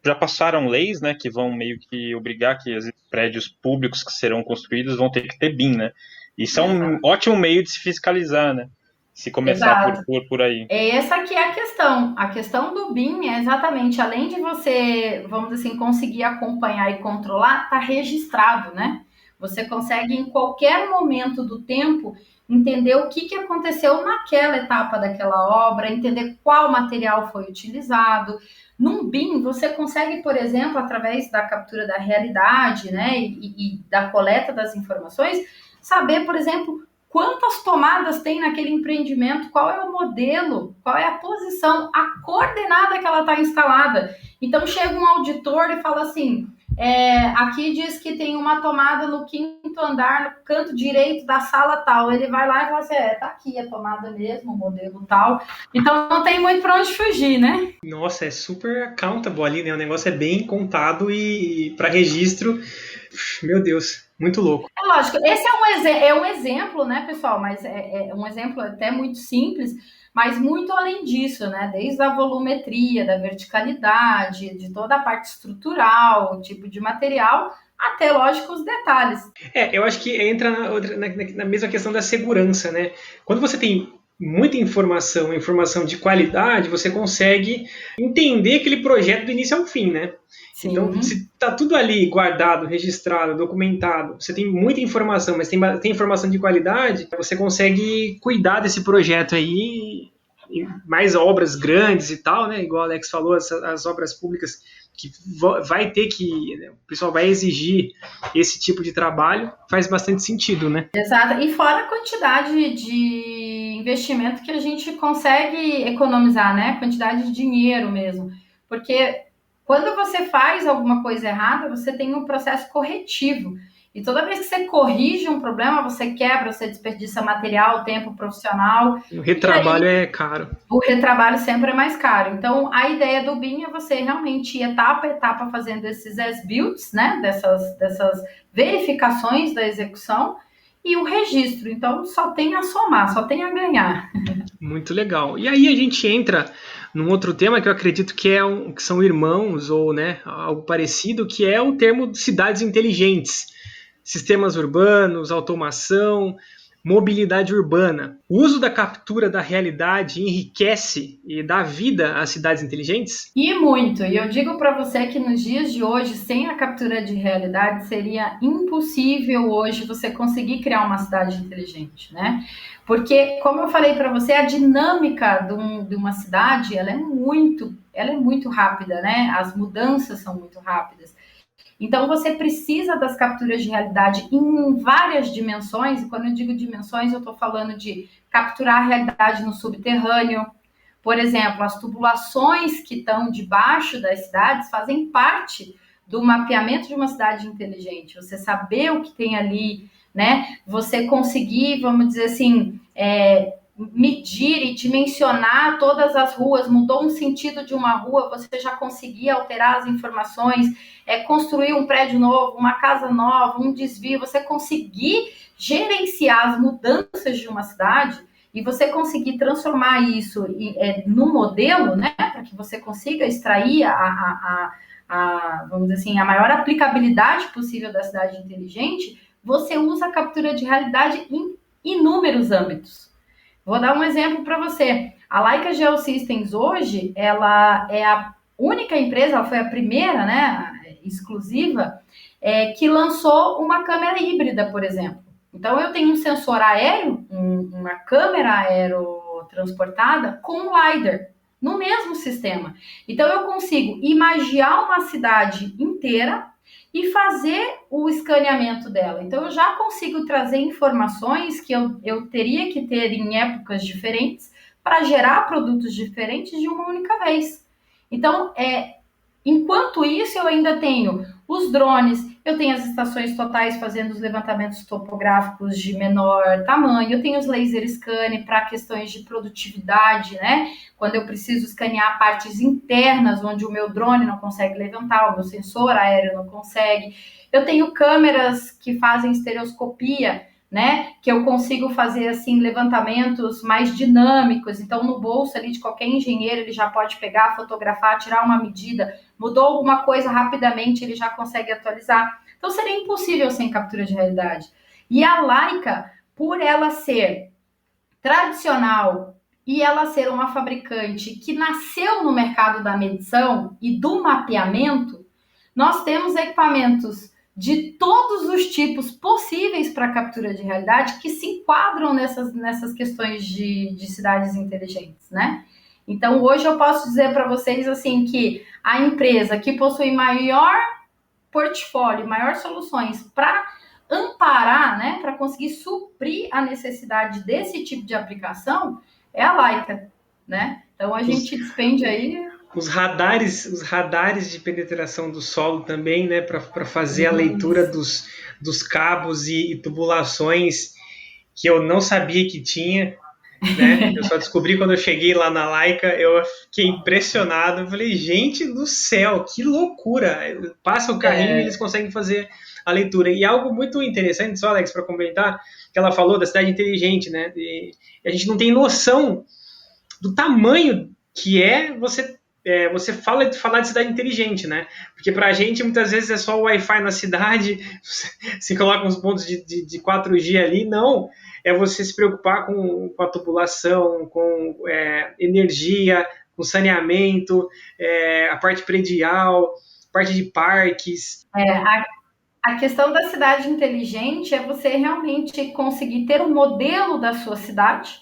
já passaram leis, né, que vão meio que obrigar que os prédios públicos que serão construídos vão ter que ter BIM, né? Isso é um ótimo meio de se fiscalizar, né? Se começar por aí. Essa que é a questão. A questão do BIM é exatamente, além de você, vamos dizer assim, conseguir acompanhar e controlar, tá registrado, né? Você consegue, em qualquer momento do tempo, entender o que aconteceu naquela etapa daquela obra, entender qual material foi utilizado. Num BIM, você consegue, por exemplo, através da captura da realidade, né, e da coleta das informações, saber, por exemplo, quantas tomadas tem naquele empreendimento, qual é o modelo, qual é a posição, a coordenada que ela está instalada. Então, chega um auditor e fala assim, aqui diz que tem uma tomada no 5º andar, no canto direito da sala tal. Ele vai lá e fala assim, tá aqui a tomada mesmo, o modelo tal. Então, não tem muito para onde fugir, né? Nossa, é super accountable ali, né? O negócio é bem contado e para registro, meu Deus, muito louco. É lógico, esse é um exemplo, né, pessoal? Mas é um exemplo até muito simples, mas muito além disso, né? Desde a volumetria, da verticalidade, de toda a parte estrutural, o tipo de material, até, lógico, os detalhes. Eu acho que entra na mesma questão da segurança, né? Quando você tem muita informação de qualidade, você consegue entender aquele projeto do início ao fim, né? Sim. Então, se está tudo ali guardado, registrado, documentado, você tem muita informação, mas tem informação de qualidade, você consegue cuidar desse projeto aí, mais obras grandes e tal, né? Igual o Alex falou, as obras públicas que vai ter que, né, o pessoal vai exigir esse tipo de trabalho, faz bastante sentido, né? Exato, e fora a quantidade de investimento que a gente consegue economizar, né? Quantidade de dinheiro mesmo, porque quando você faz alguma coisa errada, você tem um processo corretivo. E toda vez que você corrige um problema, você quebra, você desperdiça material, tempo profissional. O retrabalho é caro. O retrabalho sempre é mais caro. Então, a ideia do BIM é você realmente ir etapa a etapa fazendo esses as-builds, né? Dessas verificações da execução e o registro. Então, só tem a somar, só tem a ganhar. Muito legal. E aí a gente entra num outro tema que eu acredito que que são irmãos ou, né, algo parecido, que é o termo de cidades inteligentes. Sistemas urbanos, automação, mobilidade urbana. O uso da captura da realidade enriquece e dá vida às cidades inteligentes? E muito. E eu digo para você que nos dias de hoje, sem a captura de realidade, seria impossível hoje você conseguir criar uma cidade inteligente, né? Porque, como eu falei para você, a dinâmica de uma cidade, ela é muito rápida, né? As mudanças são muito rápidas. Então, você precisa das capturas de realidade em várias dimensões, e quando eu digo dimensões, eu estou falando de capturar a realidade no subterrâneo. Por exemplo, as tubulações que estão debaixo das cidades fazem parte do mapeamento de uma cidade inteligente. Você saber o que tem ali, né? Você conseguir, vamos dizer assim, medir e dimensionar todas as ruas, mudou um sentido de uma rua, você já conseguia alterar as informações, construir um prédio novo, uma casa nova, um desvio, você conseguir gerenciar as mudanças de uma cidade e você conseguir transformar isso num modelo, né, para que você consiga extrair vamos dizer assim, a maior aplicabilidade possível da cidade inteligente, você usa a captura de realidade em inúmeros âmbitos. Vou dar um exemplo para você. A Leica Geosystems hoje, ela é a única empresa, ela foi a primeira, né, exclusiva, que lançou uma câmera híbrida, por exemplo. Então, eu tenho um sensor aéreo, uma câmera aerotransportada com um LiDAR no mesmo sistema. Então, eu consigo imaginar uma cidade inteira e fazer o escaneamento dela. Então, eu já consigo trazer informações que eu teria que ter em épocas diferentes para gerar produtos diferentes de uma única vez. Então, enquanto isso, eu ainda tenho os drones, eu tenho as estações totais fazendo os levantamentos topográficos de menor tamanho, eu tenho os laser scan para questões de produtividade, né? Quando eu preciso escanear partes internas, onde o meu drone não consegue levantar, o meu sensor aéreo não consegue. Eu tenho câmeras que fazem estereoscopia, né? Que eu consigo fazer assim levantamentos mais dinâmicos. Então, no bolso ali de qualquer engenheiro, ele já pode pegar, fotografar, tirar uma medida. Mudou alguma coisa rapidamente, ele já consegue atualizar. Então, seria impossível sem captura de realidade. E a Leica, por ela ser tradicional e ela ser uma fabricante que nasceu no mercado da medição e do mapeamento, nós temos equipamentos de todos os tipos possíveis para captura de realidade que se enquadram nessas questões de cidades inteligentes, né? Então, hoje eu posso dizer para vocês assim que a empresa que possui maior portfólio, maior soluções para amparar, né, para conseguir suprir a necessidade desse tipo de aplicação é a Laika, né? Então a gente despende aí os radares de penetração do solo também, né, para fazer a leitura dos cabos e tubulações que eu não sabia que tinha, né? Eu só descobri quando eu cheguei lá na Laika, eu fiquei impressionado. Eu falei, gente do céu, que loucura! Passa o carrinho e eles conseguem fazer a leitura. E algo muito interessante, só, Alex, para comentar, que ela falou da cidade inteligente, né? E a gente não tem noção do tamanho que você falar de cidade inteligente, né? Porque pra gente, muitas vezes, é só o Wi-Fi na cidade, você coloca uns pontos de 4G ali, não. É você se preocupar com a tubulação, com energia, com saneamento, a parte predial, parte de parques. A questão da cidade inteligente é você realmente conseguir ter um modelo da sua cidade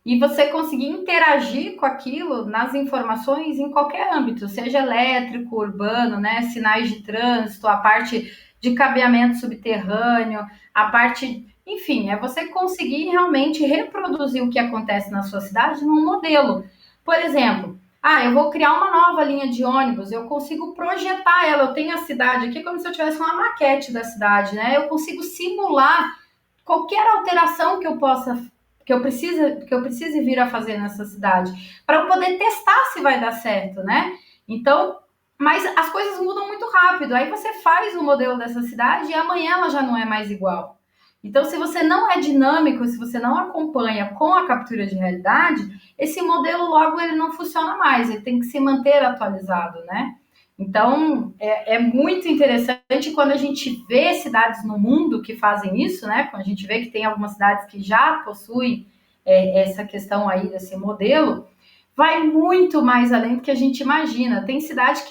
e você conseguir interagir com aquilo nas informações em qualquer âmbito, seja elétrico, urbano, né, sinais de trânsito, a parte de cabeamento subterrâneo, a parte, enfim, é você conseguir realmente reproduzir o que acontece na sua cidade num modelo. Por exemplo, eu vou criar uma nova linha de ônibus, eu consigo projetar ela, eu tenho a cidade aqui como se eu tivesse uma maquete da cidade, né? Eu consigo simular qualquer alteração que eu precise vir a fazer nessa cidade, para eu poder testar se vai dar certo, né? Então, mas as coisas mudam muito rápido. Aí você faz o modelo dessa cidade e amanhã ela já não é mais igual. Então, se você não é dinâmico, se você não acompanha com a captura de realidade, esse modelo logo ele não funciona mais, ele tem que se manter atualizado, né? Então, é muito interessante quando a gente vê cidades no mundo que fazem isso, né? Quando a gente vê que tem algumas cidades que já possuem essa questão aí desse modelo, vai muito mais além do que a gente imagina. Tem cidade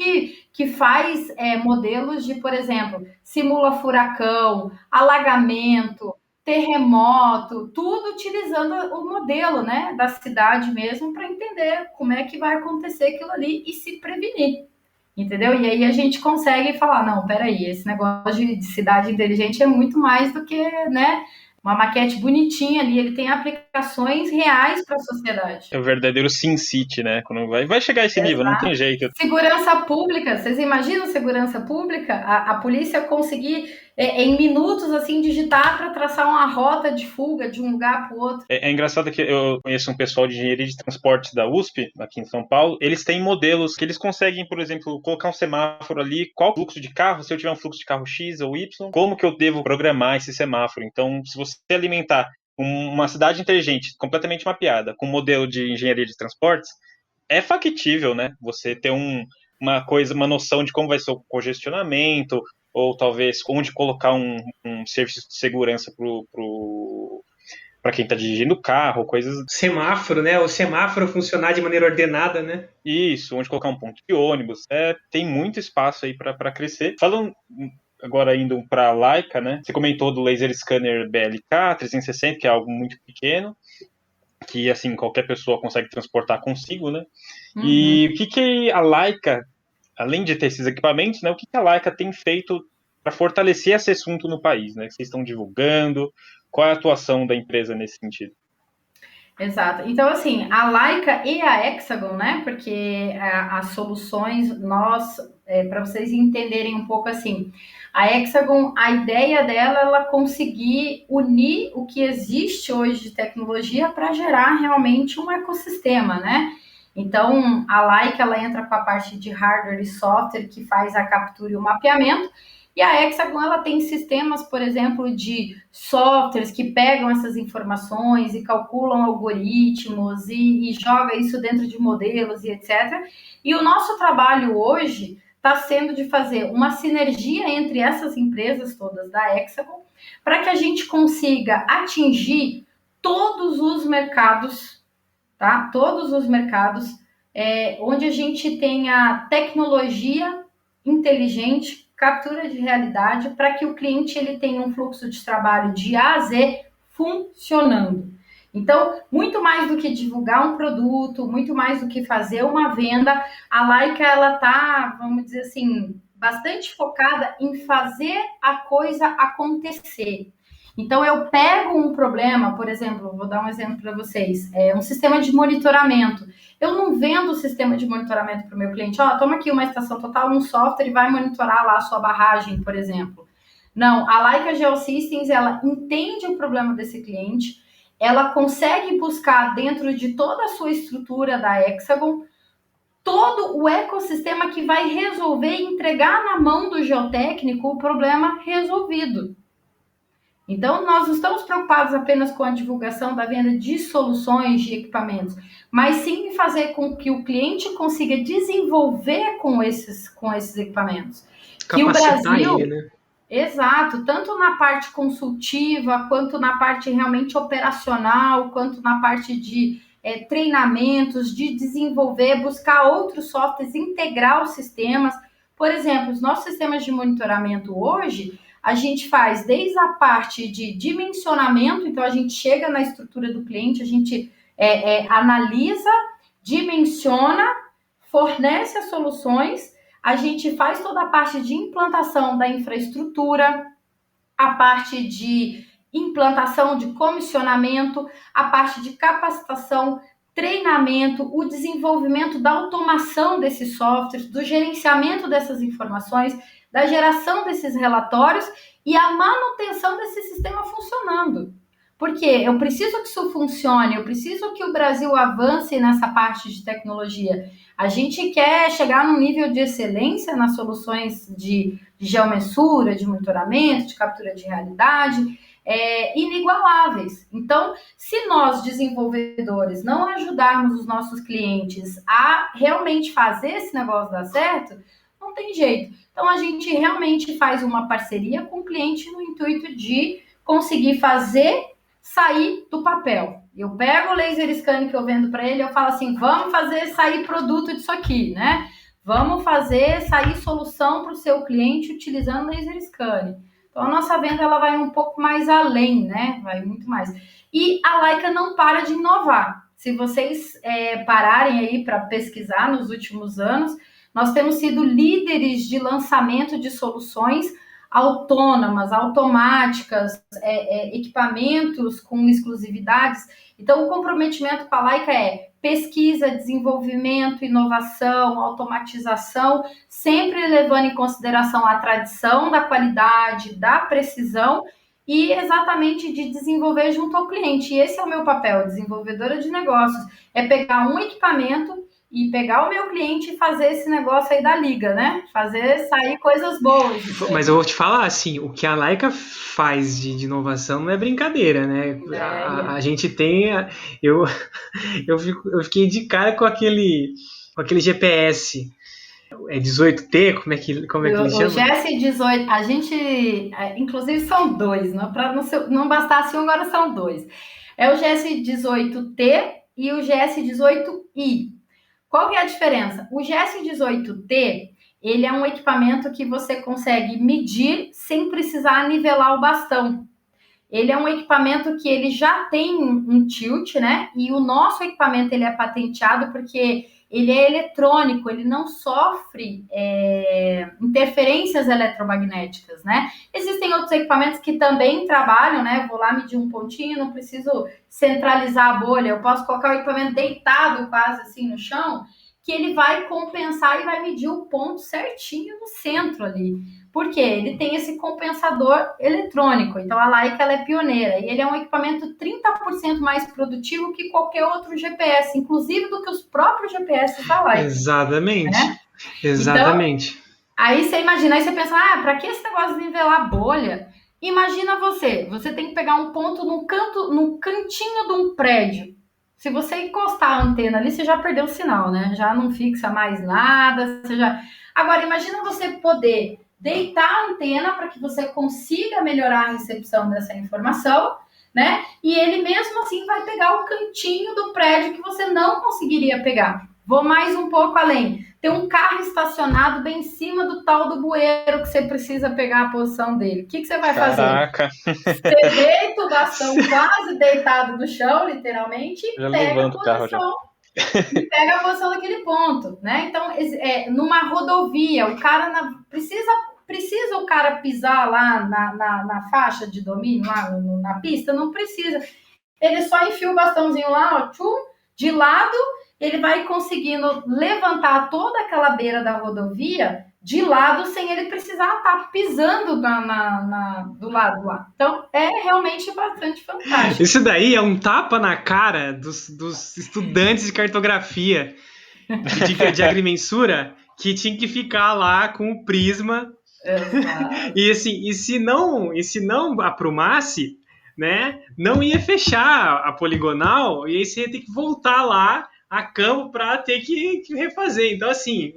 que faz modelos de, por exemplo, simula furacão, alagamento, terremoto, tudo utilizando o modelo, né, da cidade mesmo para entender como é que vai acontecer aquilo ali e se prevenir. Entendeu? E aí a gente consegue falar, não, peraí, esse negócio de cidade inteligente é muito mais do que, né, uma maquete bonitinha ali, ele tem aplicações reais para a sociedade. É o verdadeiro SimCity, né? Quando vai chegar a esse nível, não tem jeito. Segurança pública, vocês imaginam segurança pública? A polícia conseguir, em minutos, assim, digitar para traçar uma rota de fuga de um lugar para o outro. É engraçado que eu conheço um pessoal de engenharia de transportes da USP, aqui em São Paulo, eles têm modelos que eles conseguem, por exemplo, colocar um semáforo ali, qual fluxo de carro, se eu tiver um fluxo de carro X ou Y, como que eu devo programar esse semáforo. Então, se você alimentar uma cidade inteligente, completamente mapeada, com um modelo de engenharia de transportes, é factível, né? Você ter uma noção de como vai ser o congestionamento, ou talvez onde colocar um serviço de segurança para quem está dirigindo o carro, coisas... Semáforo, né? O semáforo funcionar de maneira ordenada, né? Isso, onde colocar um ponto de ônibus. Tem muito espaço aí para crescer. Falando agora indo para a Laika, né? Você comentou do laser scanner BLK 360, que é algo muito pequeno, que assim qualquer pessoa consegue transportar consigo, né? Uhum. E o que a Laika, além de ter esses equipamentos, né? O que a Laika tem feito para fortalecer esse assunto no país, né? Que vocês estão divulgando? Qual é a atuação da empresa nesse sentido? Exato. Então, assim, a Laika e a Hexagon, né? Porque as soluções, para vocês entenderem um pouco assim, a Hexagon, a ideia dela é ela conseguir unir o que existe hoje de tecnologia para gerar realmente um ecossistema, né? Então, a Laika, ela entra com a parte de hardware e software que faz a captura e o mapeamento, e a Hexagon, ela tem sistemas, por exemplo, de softwares que pegam essas informações e calculam algoritmos e joga isso dentro de modelos e etc. E o nosso trabalho hoje está sendo de fazer uma sinergia entre essas empresas todas da Hexagon para que a gente consiga atingir todos os mercados, tá? Todos os mercados onde a gente tenha tecnologia inteligente captura de realidade para que o cliente ele tenha um fluxo de trabalho de A a Z funcionando. Então, muito mais do que divulgar um produto, muito mais do que fazer uma venda, a Laika, ela tá, vamos dizer assim, bastante focada em fazer a coisa acontecer. Então, eu pego um problema, por exemplo, vou dar um exemplo para vocês, um sistema de monitoramento. Eu não vendo o sistema de monitoramento para o meu cliente, toma aqui uma estação total, um software e vai monitorar lá a sua barragem, por exemplo. Não, a Laika Geosystems, ela entende o problema desse cliente, ela consegue buscar dentro de toda a sua estrutura da Hexagon todo o ecossistema que vai resolver e entregar na mão do geotécnico o problema resolvido. Então, nós não estamos preocupados apenas com a divulgação da venda de soluções, de equipamentos, mas sim em fazer com que o cliente consiga desenvolver com esses equipamentos. Capacitar que o Brasil, ele, né? Exato, tanto na parte consultiva, quanto na parte realmente operacional, quanto na parte de treinamentos, de desenvolver, buscar outros softwares, integrar os sistemas. Por exemplo, os nossos sistemas de monitoramento hoje, a gente faz desde a parte de dimensionamento, então a gente chega na estrutura do cliente, a gente analisa, dimensiona, fornece as soluções, a gente faz toda a parte de implantação da infraestrutura, a parte de implantação de comissionamento, a parte de capacitação, treinamento, o desenvolvimento da automação desses softwares, do gerenciamento dessas informações, da geração desses relatórios e a manutenção desse sistema funcionando. Porque eu preciso que isso funcione, eu preciso que o Brasil avance nessa parte de tecnologia. A gente quer chegar num nível de excelência nas soluções de geomessura, de monitoramento, de captura de realidade, inigualáveis. Então, se nós, desenvolvedores, não ajudarmos os nossos clientes a realmente fazer esse negócio dar certo, não tem jeito. Então, a gente realmente faz uma parceria com o cliente no intuito de conseguir fazer sair do papel. Eu pego o laser scan que eu vendo para ele, eu falo assim, vamos fazer sair produto disso aqui, né? Vamos fazer sair solução para o seu cliente utilizando laser scan. Então, a nossa venda ela vai um pouco mais além, né? Vai muito mais. E a Laika não para de inovar. Se vocês pararem aí para pesquisar nos últimos anos, nós temos sido líderes de lançamento de soluções autônomas, automáticas, equipamentos com exclusividades. Então, o comprometimento com a Laika é pesquisa, desenvolvimento, inovação, automatização, sempre levando em consideração a tradição da qualidade, da precisão e exatamente de desenvolver junto ao cliente. E esse é o meu papel, desenvolvedora de negócios, é pegar um equipamento e pegar o meu cliente e fazer esse negócio aí da liga, né? Fazer sair coisas boas. Mas eu vou te falar, assim, o que a Laika faz de inovação não é brincadeira, né? A gente tem... Eu fiquei de cara com aquele GPS. É 18T? Como é que ele chama? O GS18, a gente... Inclusive são dois, para não bastasse um, agora são dois. É o GS18T e o GS18i. Qual que é a diferença? O GS18T, ele é um equipamento que você consegue medir sem precisar nivelar o bastão. Ele é um equipamento que ele já tem um tilt, né? E o nosso equipamento, ele é patenteado porque ele é eletrônico, ele não sofre interferências eletromagnéticas, né? Existem outros equipamentos que também trabalham, né? Vou lá medir um pontinho, não preciso centralizar a bolha, eu posso colocar o equipamento deitado quase assim no chão, que ele vai compensar e vai medir o ponto certinho no centro ali. Por quê? Ele tem esse compensador eletrônico. Então, a Laika ela é pioneira. E ele é um equipamento 30% mais produtivo que qualquer outro GPS, inclusive do que os próprios GPS da Laika. Exatamente. Né? Exatamente. Então, aí você imagina, aí você pensa, para que esse negócio de nivelar bolha? Imagina você tem que pegar um ponto no cantinho de um prédio. Se você encostar a antena ali, você já perdeu o sinal, né? Já não fixa mais nada. Agora, imagina você poder deitar a antena para que você consiga melhorar a recepção dessa informação, né? E ele mesmo assim vai pegar o cantinho do prédio que você não conseguiria pegar. Vou mais um pouco além. tem um carro estacionado bem em cima do tal do bueiro que você precisa pegar a posição dele. O que você vai fazer? Caraca, Você deita o bastão quase deitado no chão, literalmente, e já pega a levanta o carro já. posição. E pega a posição daquele ponto, né? Então, numa rodovia, o cara precisa o cara pisar lá na faixa de domínio, lá na pista? Não precisa. Ele só enfia o bastãozinho lá, ó, tchum, de lado, ele vai conseguindo levantar toda aquela beira da rodovia de lado, sem ele precisar estar pisando do lado lá. Então, é realmente bastante fantástico. Isso daí é um tapa na cara dos estudantes de cartografia e de agrimensura que tinha que ficar lá com o prisma. Exato. E assim, e se não aprumasse, né, não ia fechar a poligonal, e aí você ia ter que voltar lá a campo para ter que refazer. Então, assim,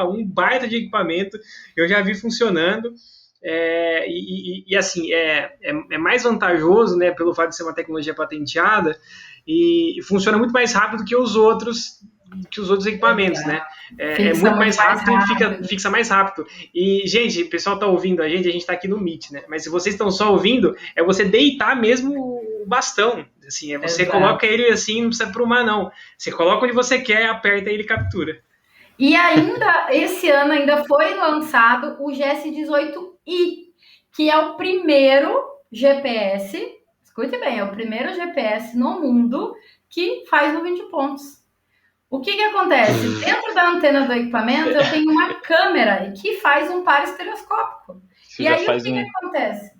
um baita de equipamento, eu já vi funcionando. Assim, é mais vantajoso, né, pelo fato de ser uma tecnologia patenteada, e funciona muito mais rápido que os outros equipamentos, né? É muito mais rápido e fixa mais rápido. E, gente, o pessoal tá ouvindo a gente tá aqui no Meet, né? Mas se vocês estão só ouvindo, é você deitar mesmo o bastão. Assim, você Exato. Coloca ele assim, não precisa aprumar, não. Você coloca onde você quer, aperta e ele captura. E ainda, esse ano, ainda foi lançado o GS18i, que é o primeiro GPS, escute bem, é o primeiro GPS no mundo que faz nuvem de pontos. O que acontece? Dentro da antena do equipamento, eu tenho uma câmera que faz um par estereoscópico. Você e já aí, faz o que um, acontece?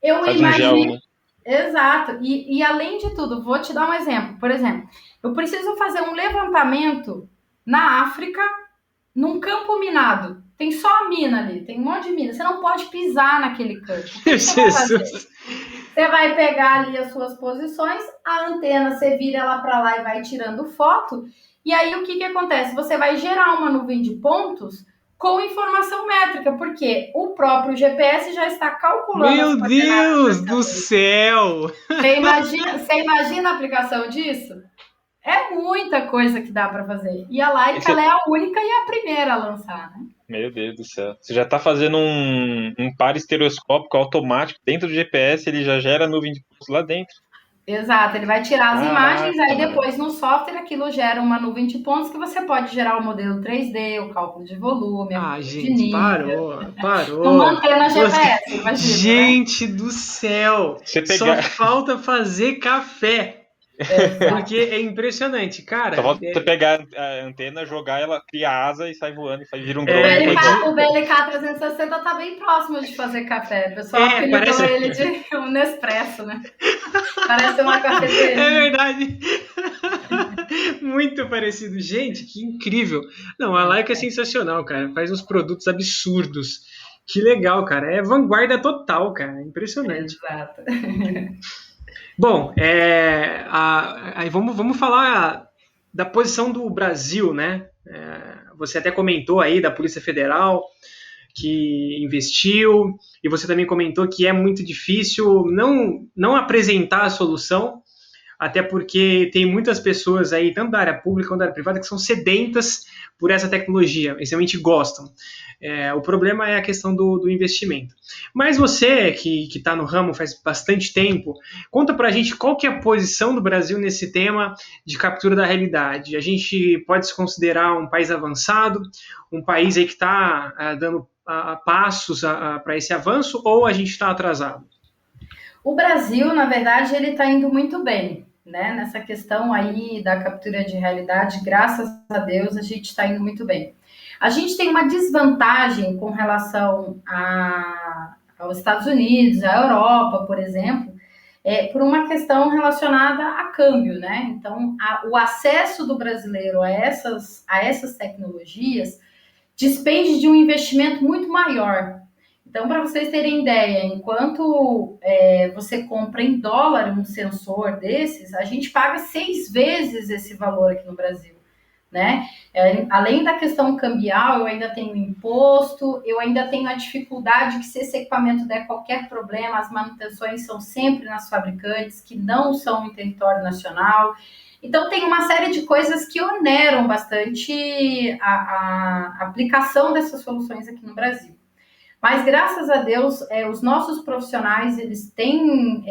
Eu faz imagino... um gel, né? Exato. E além de tudo, vou te dar um exemplo. Por exemplo, eu preciso fazer um levantamento na África, num campo minado. Tem só mina ali, tem um monte de mina. Você não pode pisar naquele campo. O que você vai fazer? Você vai pegar ali as suas posições, a antena, você vira ela para lá e vai tirando foto. E aí, o que acontece? Você vai gerar uma nuvem de pontos com informação métrica, porque o próprio GPS já está calculando Meu as coordenadas. Deus do céu! Você imagina a aplicação disso? É muita coisa que dá para fazer. E a Leica ela é a única e a primeira a lançar, né? Meu Deus do céu. Você já está fazendo um par estereoscópico automático dentro do GPS, ele já gera nuvem de pontos lá dentro. Exato, ele vai tirar as imagens, aí mano. depois no software aquilo gera uma nuvem de pontos que você pode gerar o modelo 3D, o cálculo de volume, gente, de nível. parou. Numa antena GPS, imagina. Gente, né? Do céu! Só falta fazer café. Porque é impressionante, cara. Só falta você pegar a antena, jogar ela, criar asa e sai voando, e vira um drone. O BLK 360 tá bem próximo de fazer café. O pessoal apelidou ele de um Nespresso, né? Parece uma cafeteria. É verdade. Muito parecido. Gente, que incrível. Não, a Leica é sensacional, cara. Faz uns produtos absurdos. Que legal, cara. É vanguarda total, cara. Impressionante. Exato. Bom, aí vamos falar da posição do Brasil, né? Você até comentou aí da Polícia Federal que investiu, e você também comentou que é muito difícil não apresentar a solução, até porque tem muitas pessoas aí, tanto da área pública quanto da área privada, que são sedentas por essa tecnologia, eles realmente gostam. O problema é a questão do investimento. Mas você, que está no ramo faz bastante tempo, conta pra gente qual que é a posição do Brasil nesse tema de captura da realidade. A gente pode se considerar um país avançado, um país aí que está dando passos para esse avanço, ou a gente está atrasado? O Brasil, na verdade, ele está indo muito bem, né? Nessa questão aí da captura de realidade, graças a Deus, a gente está indo muito bem. A gente tem uma desvantagem com relação aos Estados Unidos, à Europa, por exemplo, por uma questão relacionada a câmbio, né? Então, o acesso do brasileiro a essas tecnologias despende de um investimento muito maior. Então, para vocês terem ideia, enquanto você compra em dólar um sensor desses, a gente paga 6 vezes esse valor aqui no Brasil, né? Além da questão cambial, eu ainda tenho imposto, eu ainda tenho a dificuldade que se esse equipamento der qualquer problema, as manutenções são sempre nas fabricantes, que não são em território nacional. Então, tem uma série de coisas que oneram bastante a aplicação dessas soluções aqui no Brasil. Mas, graças a Deus, os nossos profissionais, eles têm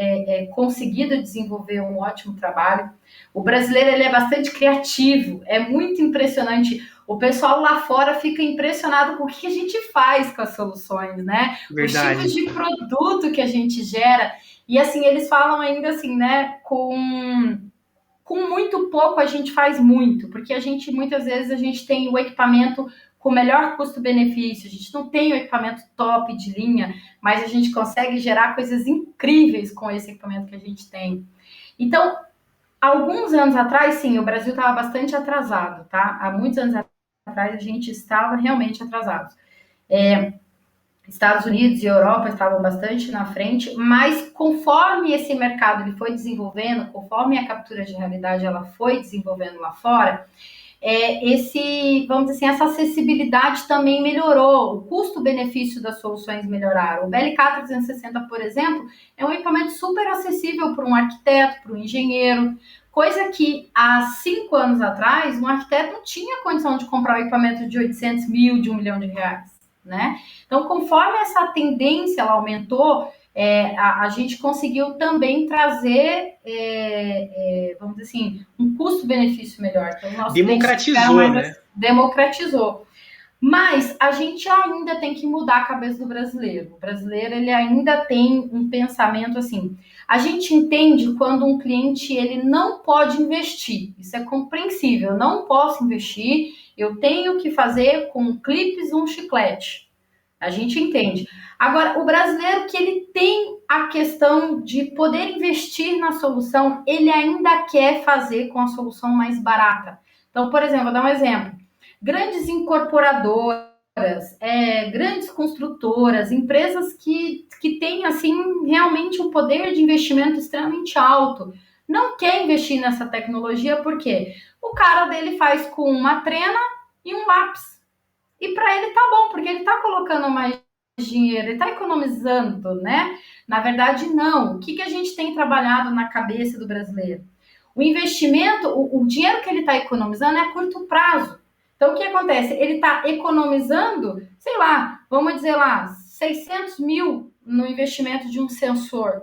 conseguido desenvolver um ótimo trabalho. O brasileiro, ele é bastante criativo, é muito impressionante. O pessoal lá fora fica impressionado com o que a gente faz com as soluções, né? Verdade. Os tipos de produto que a gente gera. E, assim, eles falam ainda assim, né, com muito pouco a gente faz muito, porque muitas vezes a gente tem o equipamento com melhor custo-benefício, a gente não tem o equipamento top de linha, mas a gente consegue gerar coisas incríveis com esse equipamento que a gente tem. Então, alguns anos atrás, sim, o Brasil estava bastante atrasado, tá? Há muitos anos atrás a gente estava realmente atrasado. Estados Unidos e Europa estavam bastante na frente, mas conforme esse mercado ele foi desenvolvendo, conforme a captura de realidade ela foi desenvolvendo lá fora, vamos dizer assim, essa acessibilidade também melhorou, o custo-benefício das soluções melhoraram. O BLK 360, por exemplo, é um equipamento super acessível para um arquiteto, para um engenheiro, coisa que há 5 anos atrás um arquiteto não tinha condição de comprar um equipamento de 800 mil, de R$1 milhão, né? Então, conforme essa tendência ela aumentou, a gente conseguiu também trazer, vamos dizer assim, um custo-benefício melhor. Então, democratizou, né? Democratizou. Mas a gente ainda tem que mudar a cabeça do brasileiro. O brasileiro, ele ainda tem um pensamento assim. A gente entende quando um cliente ele não pode investir. Isso é compreensível. Eu não posso investir, eu tenho que fazer com clipes um chiclete. A gente entende. Agora, o brasileiro que ele tem a questão de poder investir na solução, ele ainda quer fazer com a solução mais barata. Então, por exemplo, vou dar um exemplo. Grandes incorporadoras, grandes construtoras, empresas que têm, assim, realmente um poder de investimento extremamente alto, não quer investir nessa tecnologia, por quê? O cara dele faz com uma trena e um lápis. E para ele tá bom, porque ele tá colocando mais dinheiro, ele tá economizando, né? Na verdade, não. O que a gente tem trabalhado na cabeça do brasileiro? O investimento, o dinheiro que ele está economizando é a curto prazo. Então, o que acontece? Ele está economizando, sei lá, vamos dizer lá, 600 mil no investimento de um sensor.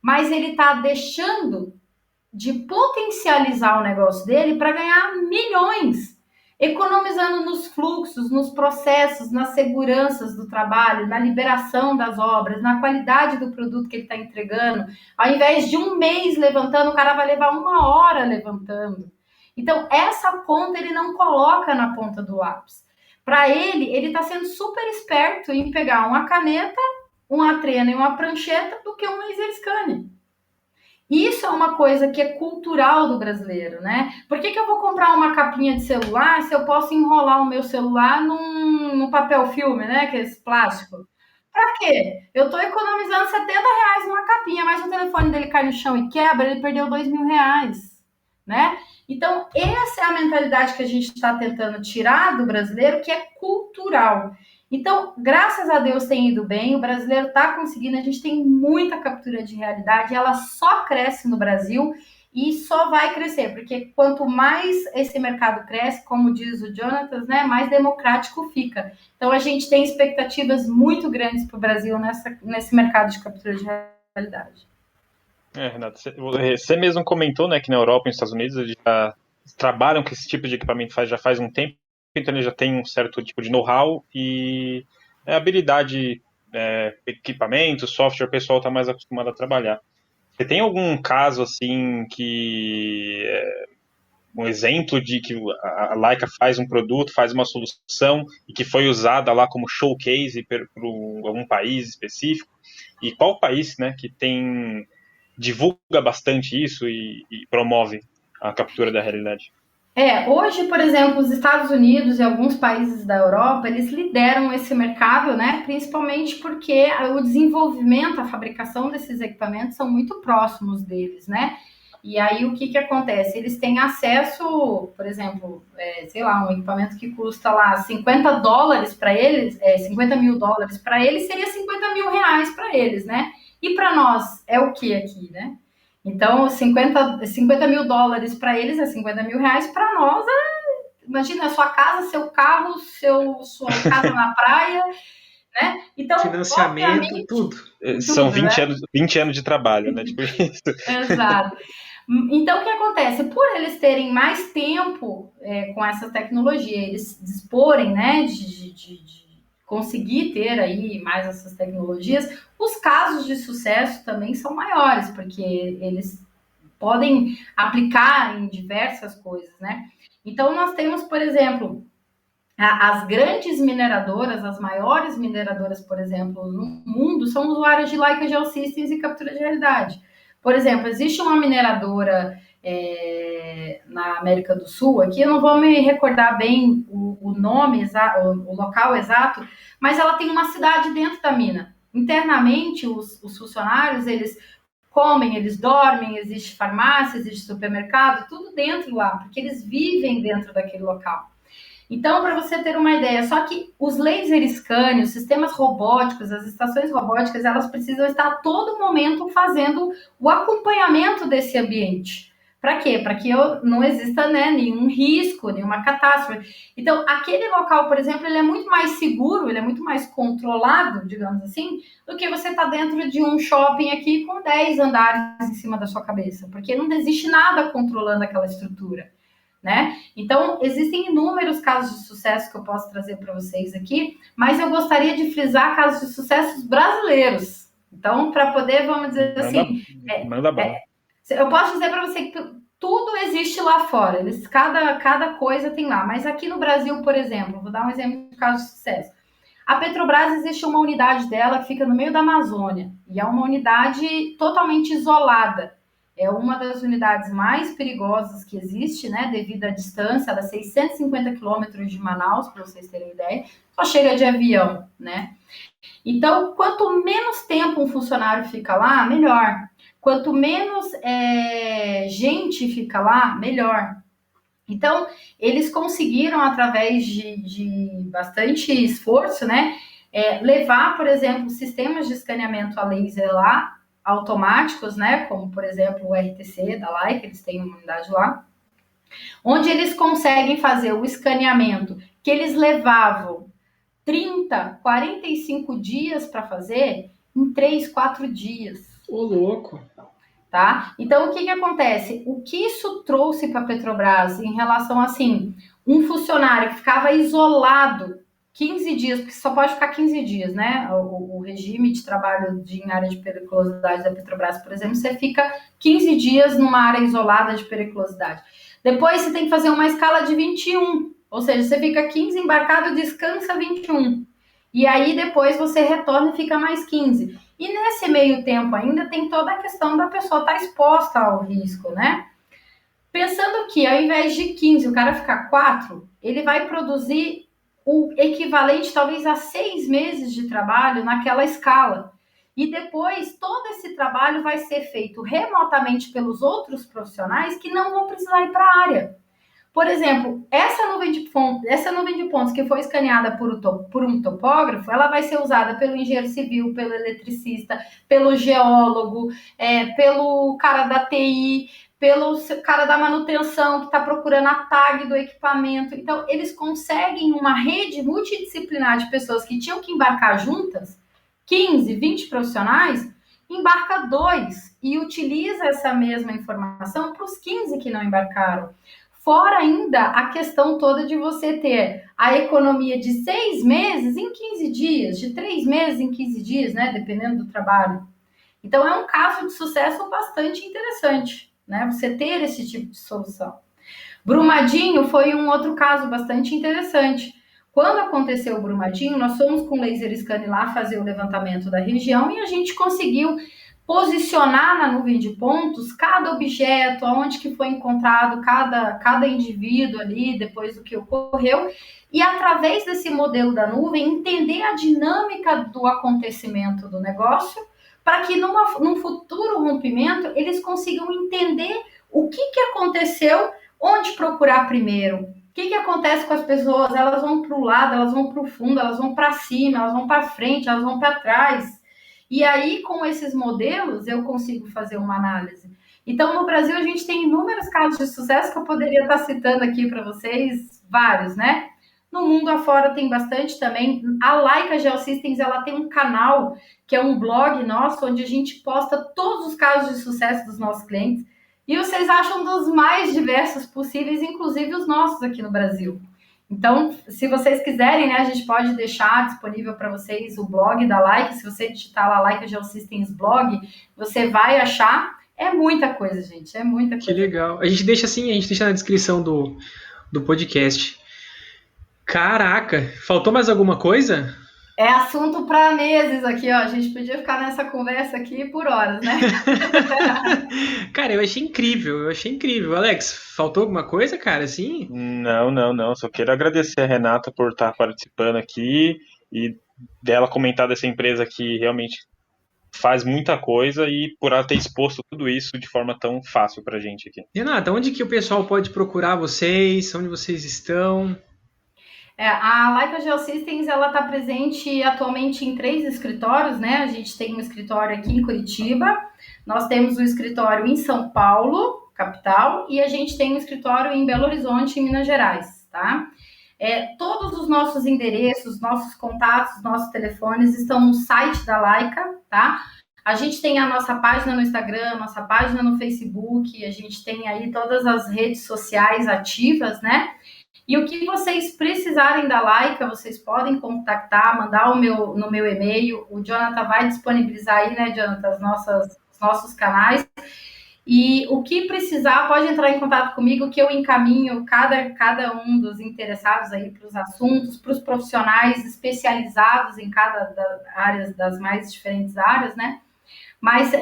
Mas ele está deixando de potencializar o negócio dele para ganhar milhões. Economizando nos fluxos, nos processos, nas seguranças do trabalho, na liberação das obras, na qualidade do produto que ele está entregando. Ao invés de 1 mês levantando, o cara vai levar 1 hora levantando. Então, essa conta ele não coloca na ponta do lápis. Para ele está sendo super esperto em pegar uma caneta, uma trena e uma prancheta do que um laser scanner. Isso é uma coisa que é cultural do brasileiro, né? Por que eu vou comprar uma capinha de celular se eu posso enrolar o meu celular num papel filme, né? Que é esse plástico. Pra quê? Eu tô economizando R$70 numa capinha, mas o telefone dele cai no chão e quebra, ele perdeu R$2.000, né? Então, essa é a mentalidade que a gente está tentando tirar do brasileiro, que é cultural. Então, graças a Deus tem ido bem, o brasileiro está conseguindo, a gente tem muita captura de realidade, ela só cresce no Brasil e só vai crescer, porque quanto mais esse mercado cresce, como diz o Jonatas, né, mais democrático fica. Então, a gente tem expectativas muito grandes para o Brasil nesse mercado de captura de realidade. Renato, você mesmo comentou, né, que na Europa e nos Estados Unidos eles já trabalham com esse tipo de equipamento já faz um tempo, então ele já tem um certo tipo de know-how e habilidade, equipamento, software, o pessoal está mais acostumado a trabalhar. Você tem algum caso assim que um exemplo de que a Leica faz um produto, faz uma solução e que foi usada lá como showcase para algum país específico? E qual país, né, que divulga bastante isso e promove a captura da realidade? Hoje, por exemplo, os Estados Unidos e alguns países da Europa, eles lideram esse mercado, né? Principalmente porque o desenvolvimento, a fabricação desses equipamentos são muito próximos deles, né? E aí, o que acontece? Eles têm acesso, por exemplo, sei lá, um equipamento que custa lá $50 para eles, $50 mil para eles, seria R$50 mil para eles, né? E para nós, é o que aqui, né? Então, 50 mil dólares para eles é 50 mil reais, para nós imagina a sua casa, seu carro, sua casa na praia, né? Então, financiamento, tudo. São tudo, né? 20 anos de trabalho, né? Tipo isso. Exato. Então, o que acontece? Por eles terem mais tempo com essa tecnologia, eles disporem, né, de conseguir ter aí mais essas tecnologias, os casos de sucesso também são maiores, porque eles podem aplicar em diversas coisas, né? Então, nós temos, por exemplo, as grandes mineradoras, as maiores mineradoras, por exemplo, no mundo, são usuárias de Leica Geosystems e captura de realidade. Por exemplo, existe uma mineradora na América do Sul, aqui eu não vou me recordar bem o nome, o local exato, mas ela tem uma cidade dentro da mina. Internamente, os funcionários, eles comem, eles dormem, existe farmácia, existe supermercado, tudo dentro lá, porque eles vivem dentro daquele local. Então, para você ter uma ideia, só que os laser scan, os sistemas robóticos, as estações robóticas, elas precisam estar a todo momento fazendo o acompanhamento desse ambiente. Para quê? Para que não exista, né, nenhum risco, nenhuma catástrofe. Então, aquele local, por exemplo, ele é muito mais seguro, ele é muito mais controlado, digamos assim, do que você estar dentro de um shopping aqui com 10 andares em cima da sua cabeça, porque não existe nada controlando aquela estrutura. Né? Então, existem inúmeros casos de sucesso que eu posso trazer para vocês aqui, mas eu gostaria de frisar casos de sucessos brasileiros. Então, para poder, vamos dizer assim, manda bala. Eu posso dizer para você que tudo existe lá fora, cada coisa tem lá, mas aqui no Brasil, por exemplo, vou dar um exemplo de caso de sucesso. A Petrobras, existe uma unidade dela que fica no meio da Amazônia, e é uma unidade totalmente isolada. É uma das unidades mais perigosas que existe, né, devido à distância, ela é 650 quilômetros de Manaus, para vocês terem ideia, só chega de avião, né? Então, quanto menos tempo um funcionário fica lá, melhor. Quanto menos gente fica lá, melhor. Então, eles conseguiram, através de bastante esforço, né, levar, por exemplo, sistemas de escaneamento a laser lá, automáticos, né, como, por exemplo, o RTC da Leica, eles têm uma unidade lá, onde eles conseguem fazer o escaneamento que eles levavam 30, 45 dias para fazer em 3, 4 dias. Ô, louco! Tá? Então, o que acontece? O que isso trouxe para a Petrobras em relação, assim, um funcionário que ficava isolado 15 dias, porque só pode ficar 15 dias, né? O regime de trabalho em área de periculosidade da Petrobras, por exemplo, você fica 15 dias numa área isolada de periculosidade. Depois você tem que fazer uma escala de 21, ou seja, você fica 15 embarcado, descansa 21. E aí depois você retorna e fica mais 15. E nesse meio tempo ainda tem toda a questão da pessoa estar exposta ao risco, né? Pensando que ao invés de 15 o cara ficar 4, ele vai produzir o equivalente talvez a 6 meses de trabalho naquela escala. E depois todo esse trabalho vai ser feito remotamente pelos outros profissionais que não vão precisar ir para a área. Por exemplo, essa nuvem de pontos que foi escaneada por um topógrafo, ela vai ser usada pelo engenheiro civil, pelo eletricista, pelo geólogo, pelo cara da TI, pelo cara da manutenção que está procurando a tag do equipamento. Então, eles conseguem uma rede multidisciplinar de pessoas que tinham que embarcar juntas, 15, 20 profissionais, embarca 2 e utiliza essa mesma informação para os 15 que não embarcaram. Fora ainda a questão toda de você ter a economia de 6 meses em 15 dias, de 3 meses em 15 dias, né? Dependendo do trabalho. Então, é um caso de sucesso bastante interessante, né? Você ter esse tipo de solução. Brumadinho foi um outro caso bastante interessante. Quando aconteceu o Brumadinho, nós fomos com o laser scan lá fazer o levantamento da região e a gente conseguiu posicionar na nuvem de pontos cada objeto, aonde que foi encontrado cada indivíduo ali, depois do que ocorreu, e através desse modelo da nuvem, entender a dinâmica do acontecimento do negócio, para que num futuro rompimento, eles consigam entender o que aconteceu, onde procurar primeiro, o que acontece com as pessoas, elas vão para o lado, elas vão para o fundo, elas vão para cima, elas vão para frente, elas vão para trás. E aí, com esses modelos, eu consigo fazer uma análise. Então, no Brasil, a gente tem inúmeros casos de sucesso que eu poderia estar citando aqui para vocês, vários, né? No mundo afora tem bastante também. A Leica Geosystems, ela tem um canal, que é um blog nosso, onde a gente posta todos os casos de sucesso dos nossos clientes. E vocês acham dos mais diversos possíveis, inclusive os nossos aqui no Brasil. Então, se vocês quiserem, né, a gente pode deixar disponível para vocês o blog da Leica. Se você digitar lá Leica Geosystems blog, você vai achar. É muita coisa, gente. É muita coisa. Que legal. A gente deixa na descrição do podcast. Caraca, faltou mais alguma coisa? É assunto para meses aqui, ó. A gente podia ficar nessa conversa aqui por horas, né? Cara, eu achei incrível. Alex, faltou alguma coisa, cara, assim? Não. Só quero agradecer a Renata por estar participando aqui e dela comentar dessa empresa que realmente faz muita coisa e por ela ter exposto tudo isso de forma tão fácil pra gente aqui. Renata, onde que o pessoal pode procurar vocês? Onde vocês estão? A Leica Geosystems, ela está presente atualmente em 3 escritórios, né? A gente tem um escritório aqui em Curitiba, nós temos um escritório em São Paulo, capital, e a gente tem um escritório em Belo Horizonte, em Minas Gerais, tá? Todos os nossos endereços, nossos contatos, nossos telefones estão no site da Leica, tá? A gente tem a nossa página no Instagram, nossa página no Facebook, a gente tem aí todas as redes sociais ativas, né? E o que vocês precisarem da Leica, vocês podem contactar, mandar no meu e-mail. O Jonathan vai disponibilizar aí, né, Jonathan, os nossos canais. E o que precisar, pode entrar em contato comigo, que eu encaminho cada um dos interessados aí para os assuntos, para os profissionais especializados em cada área, das mais diferentes áreas, né? Mas,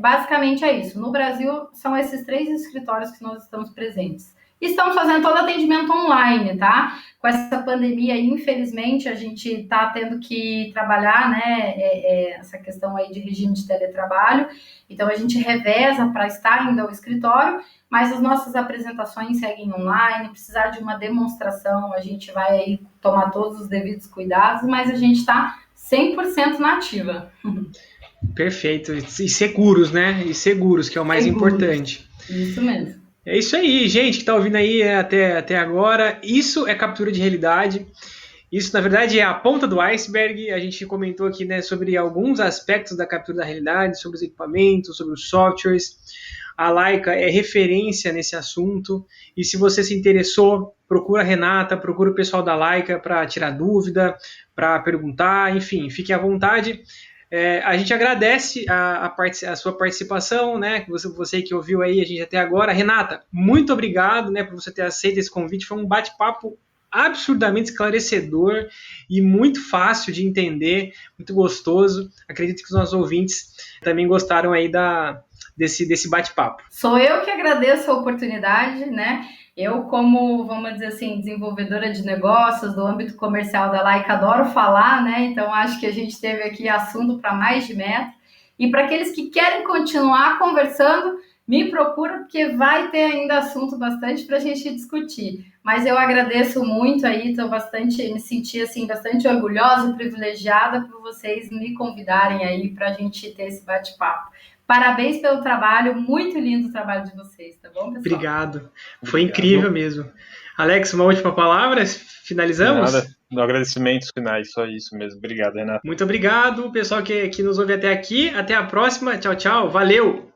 basicamente é isso. No Brasil, são esses 3 escritórios que nós estamos presentes. Estamos fazendo todo atendimento online, tá? Com essa pandemia, infelizmente, a gente está tendo que trabalhar, né, essa questão aí de regime de teletrabalho. Então, a gente reveza para estar indo ao escritório, mas as nossas apresentações seguem online. Precisar de uma demonstração, a gente vai aí tomar todos os devidos cuidados, mas a gente está 100% na ativa. Perfeito. E seguros, né? E seguros, que é o mais importante. Isso mesmo. É isso aí, gente que está ouvindo aí até agora. Isso é captura de realidade. Isso, na verdade, é a ponta do iceberg. A gente comentou aqui, né, sobre alguns aspectos da captura da realidade, sobre os equipamentos, sobre os softwares. A Leica é referência nesse assunto. E se você se interessou, procura a Renata, procura o pessoal da Leica para tirar dúvida, para perguntar, enfim, fique à vontade. A gente agradece a sua participação, né? Você que ouviu aí a gente até agora. Renata, muito obrigado, né, por você ter aceito esse convite. Foi um bate-papo absurdamente esclarecedor e muito fácil de entender, muito gostoso. Acredito que os nossos ouvintes também gostaram aí desse bate-papo. Sou eu que agradeço a oportunidade, né? Eu, como, vamos dizer assim, desenvolvedora de negócios do âmbito comercial da Leica, adoro falar, né? Então, acho que a gente teve aqui assunto para mais de metro. E para aqueles que querem continuar conversando, me procura, porque vai ter ainda assunto bastante para a gente discutir. Mas eu agradeço muito aí, me senti assim, bastante orgulhosa e privilegiada por vocês me convidarem aí para a gente ter esse bate-papo. Parabéns pelo trabalho, muito lindo o trabalho de vocês, tá bom, pessoal? Obrigado, foi incrível mesmo. Alex, uma última palavra? Finalizamos? Nada, no agradecimentos finais, só isso mesmo. Obrigado, Renato. Muito obrigado, pessoal que nos ouve até aqui. Até a próxima. Tchau, tchau. Valeu!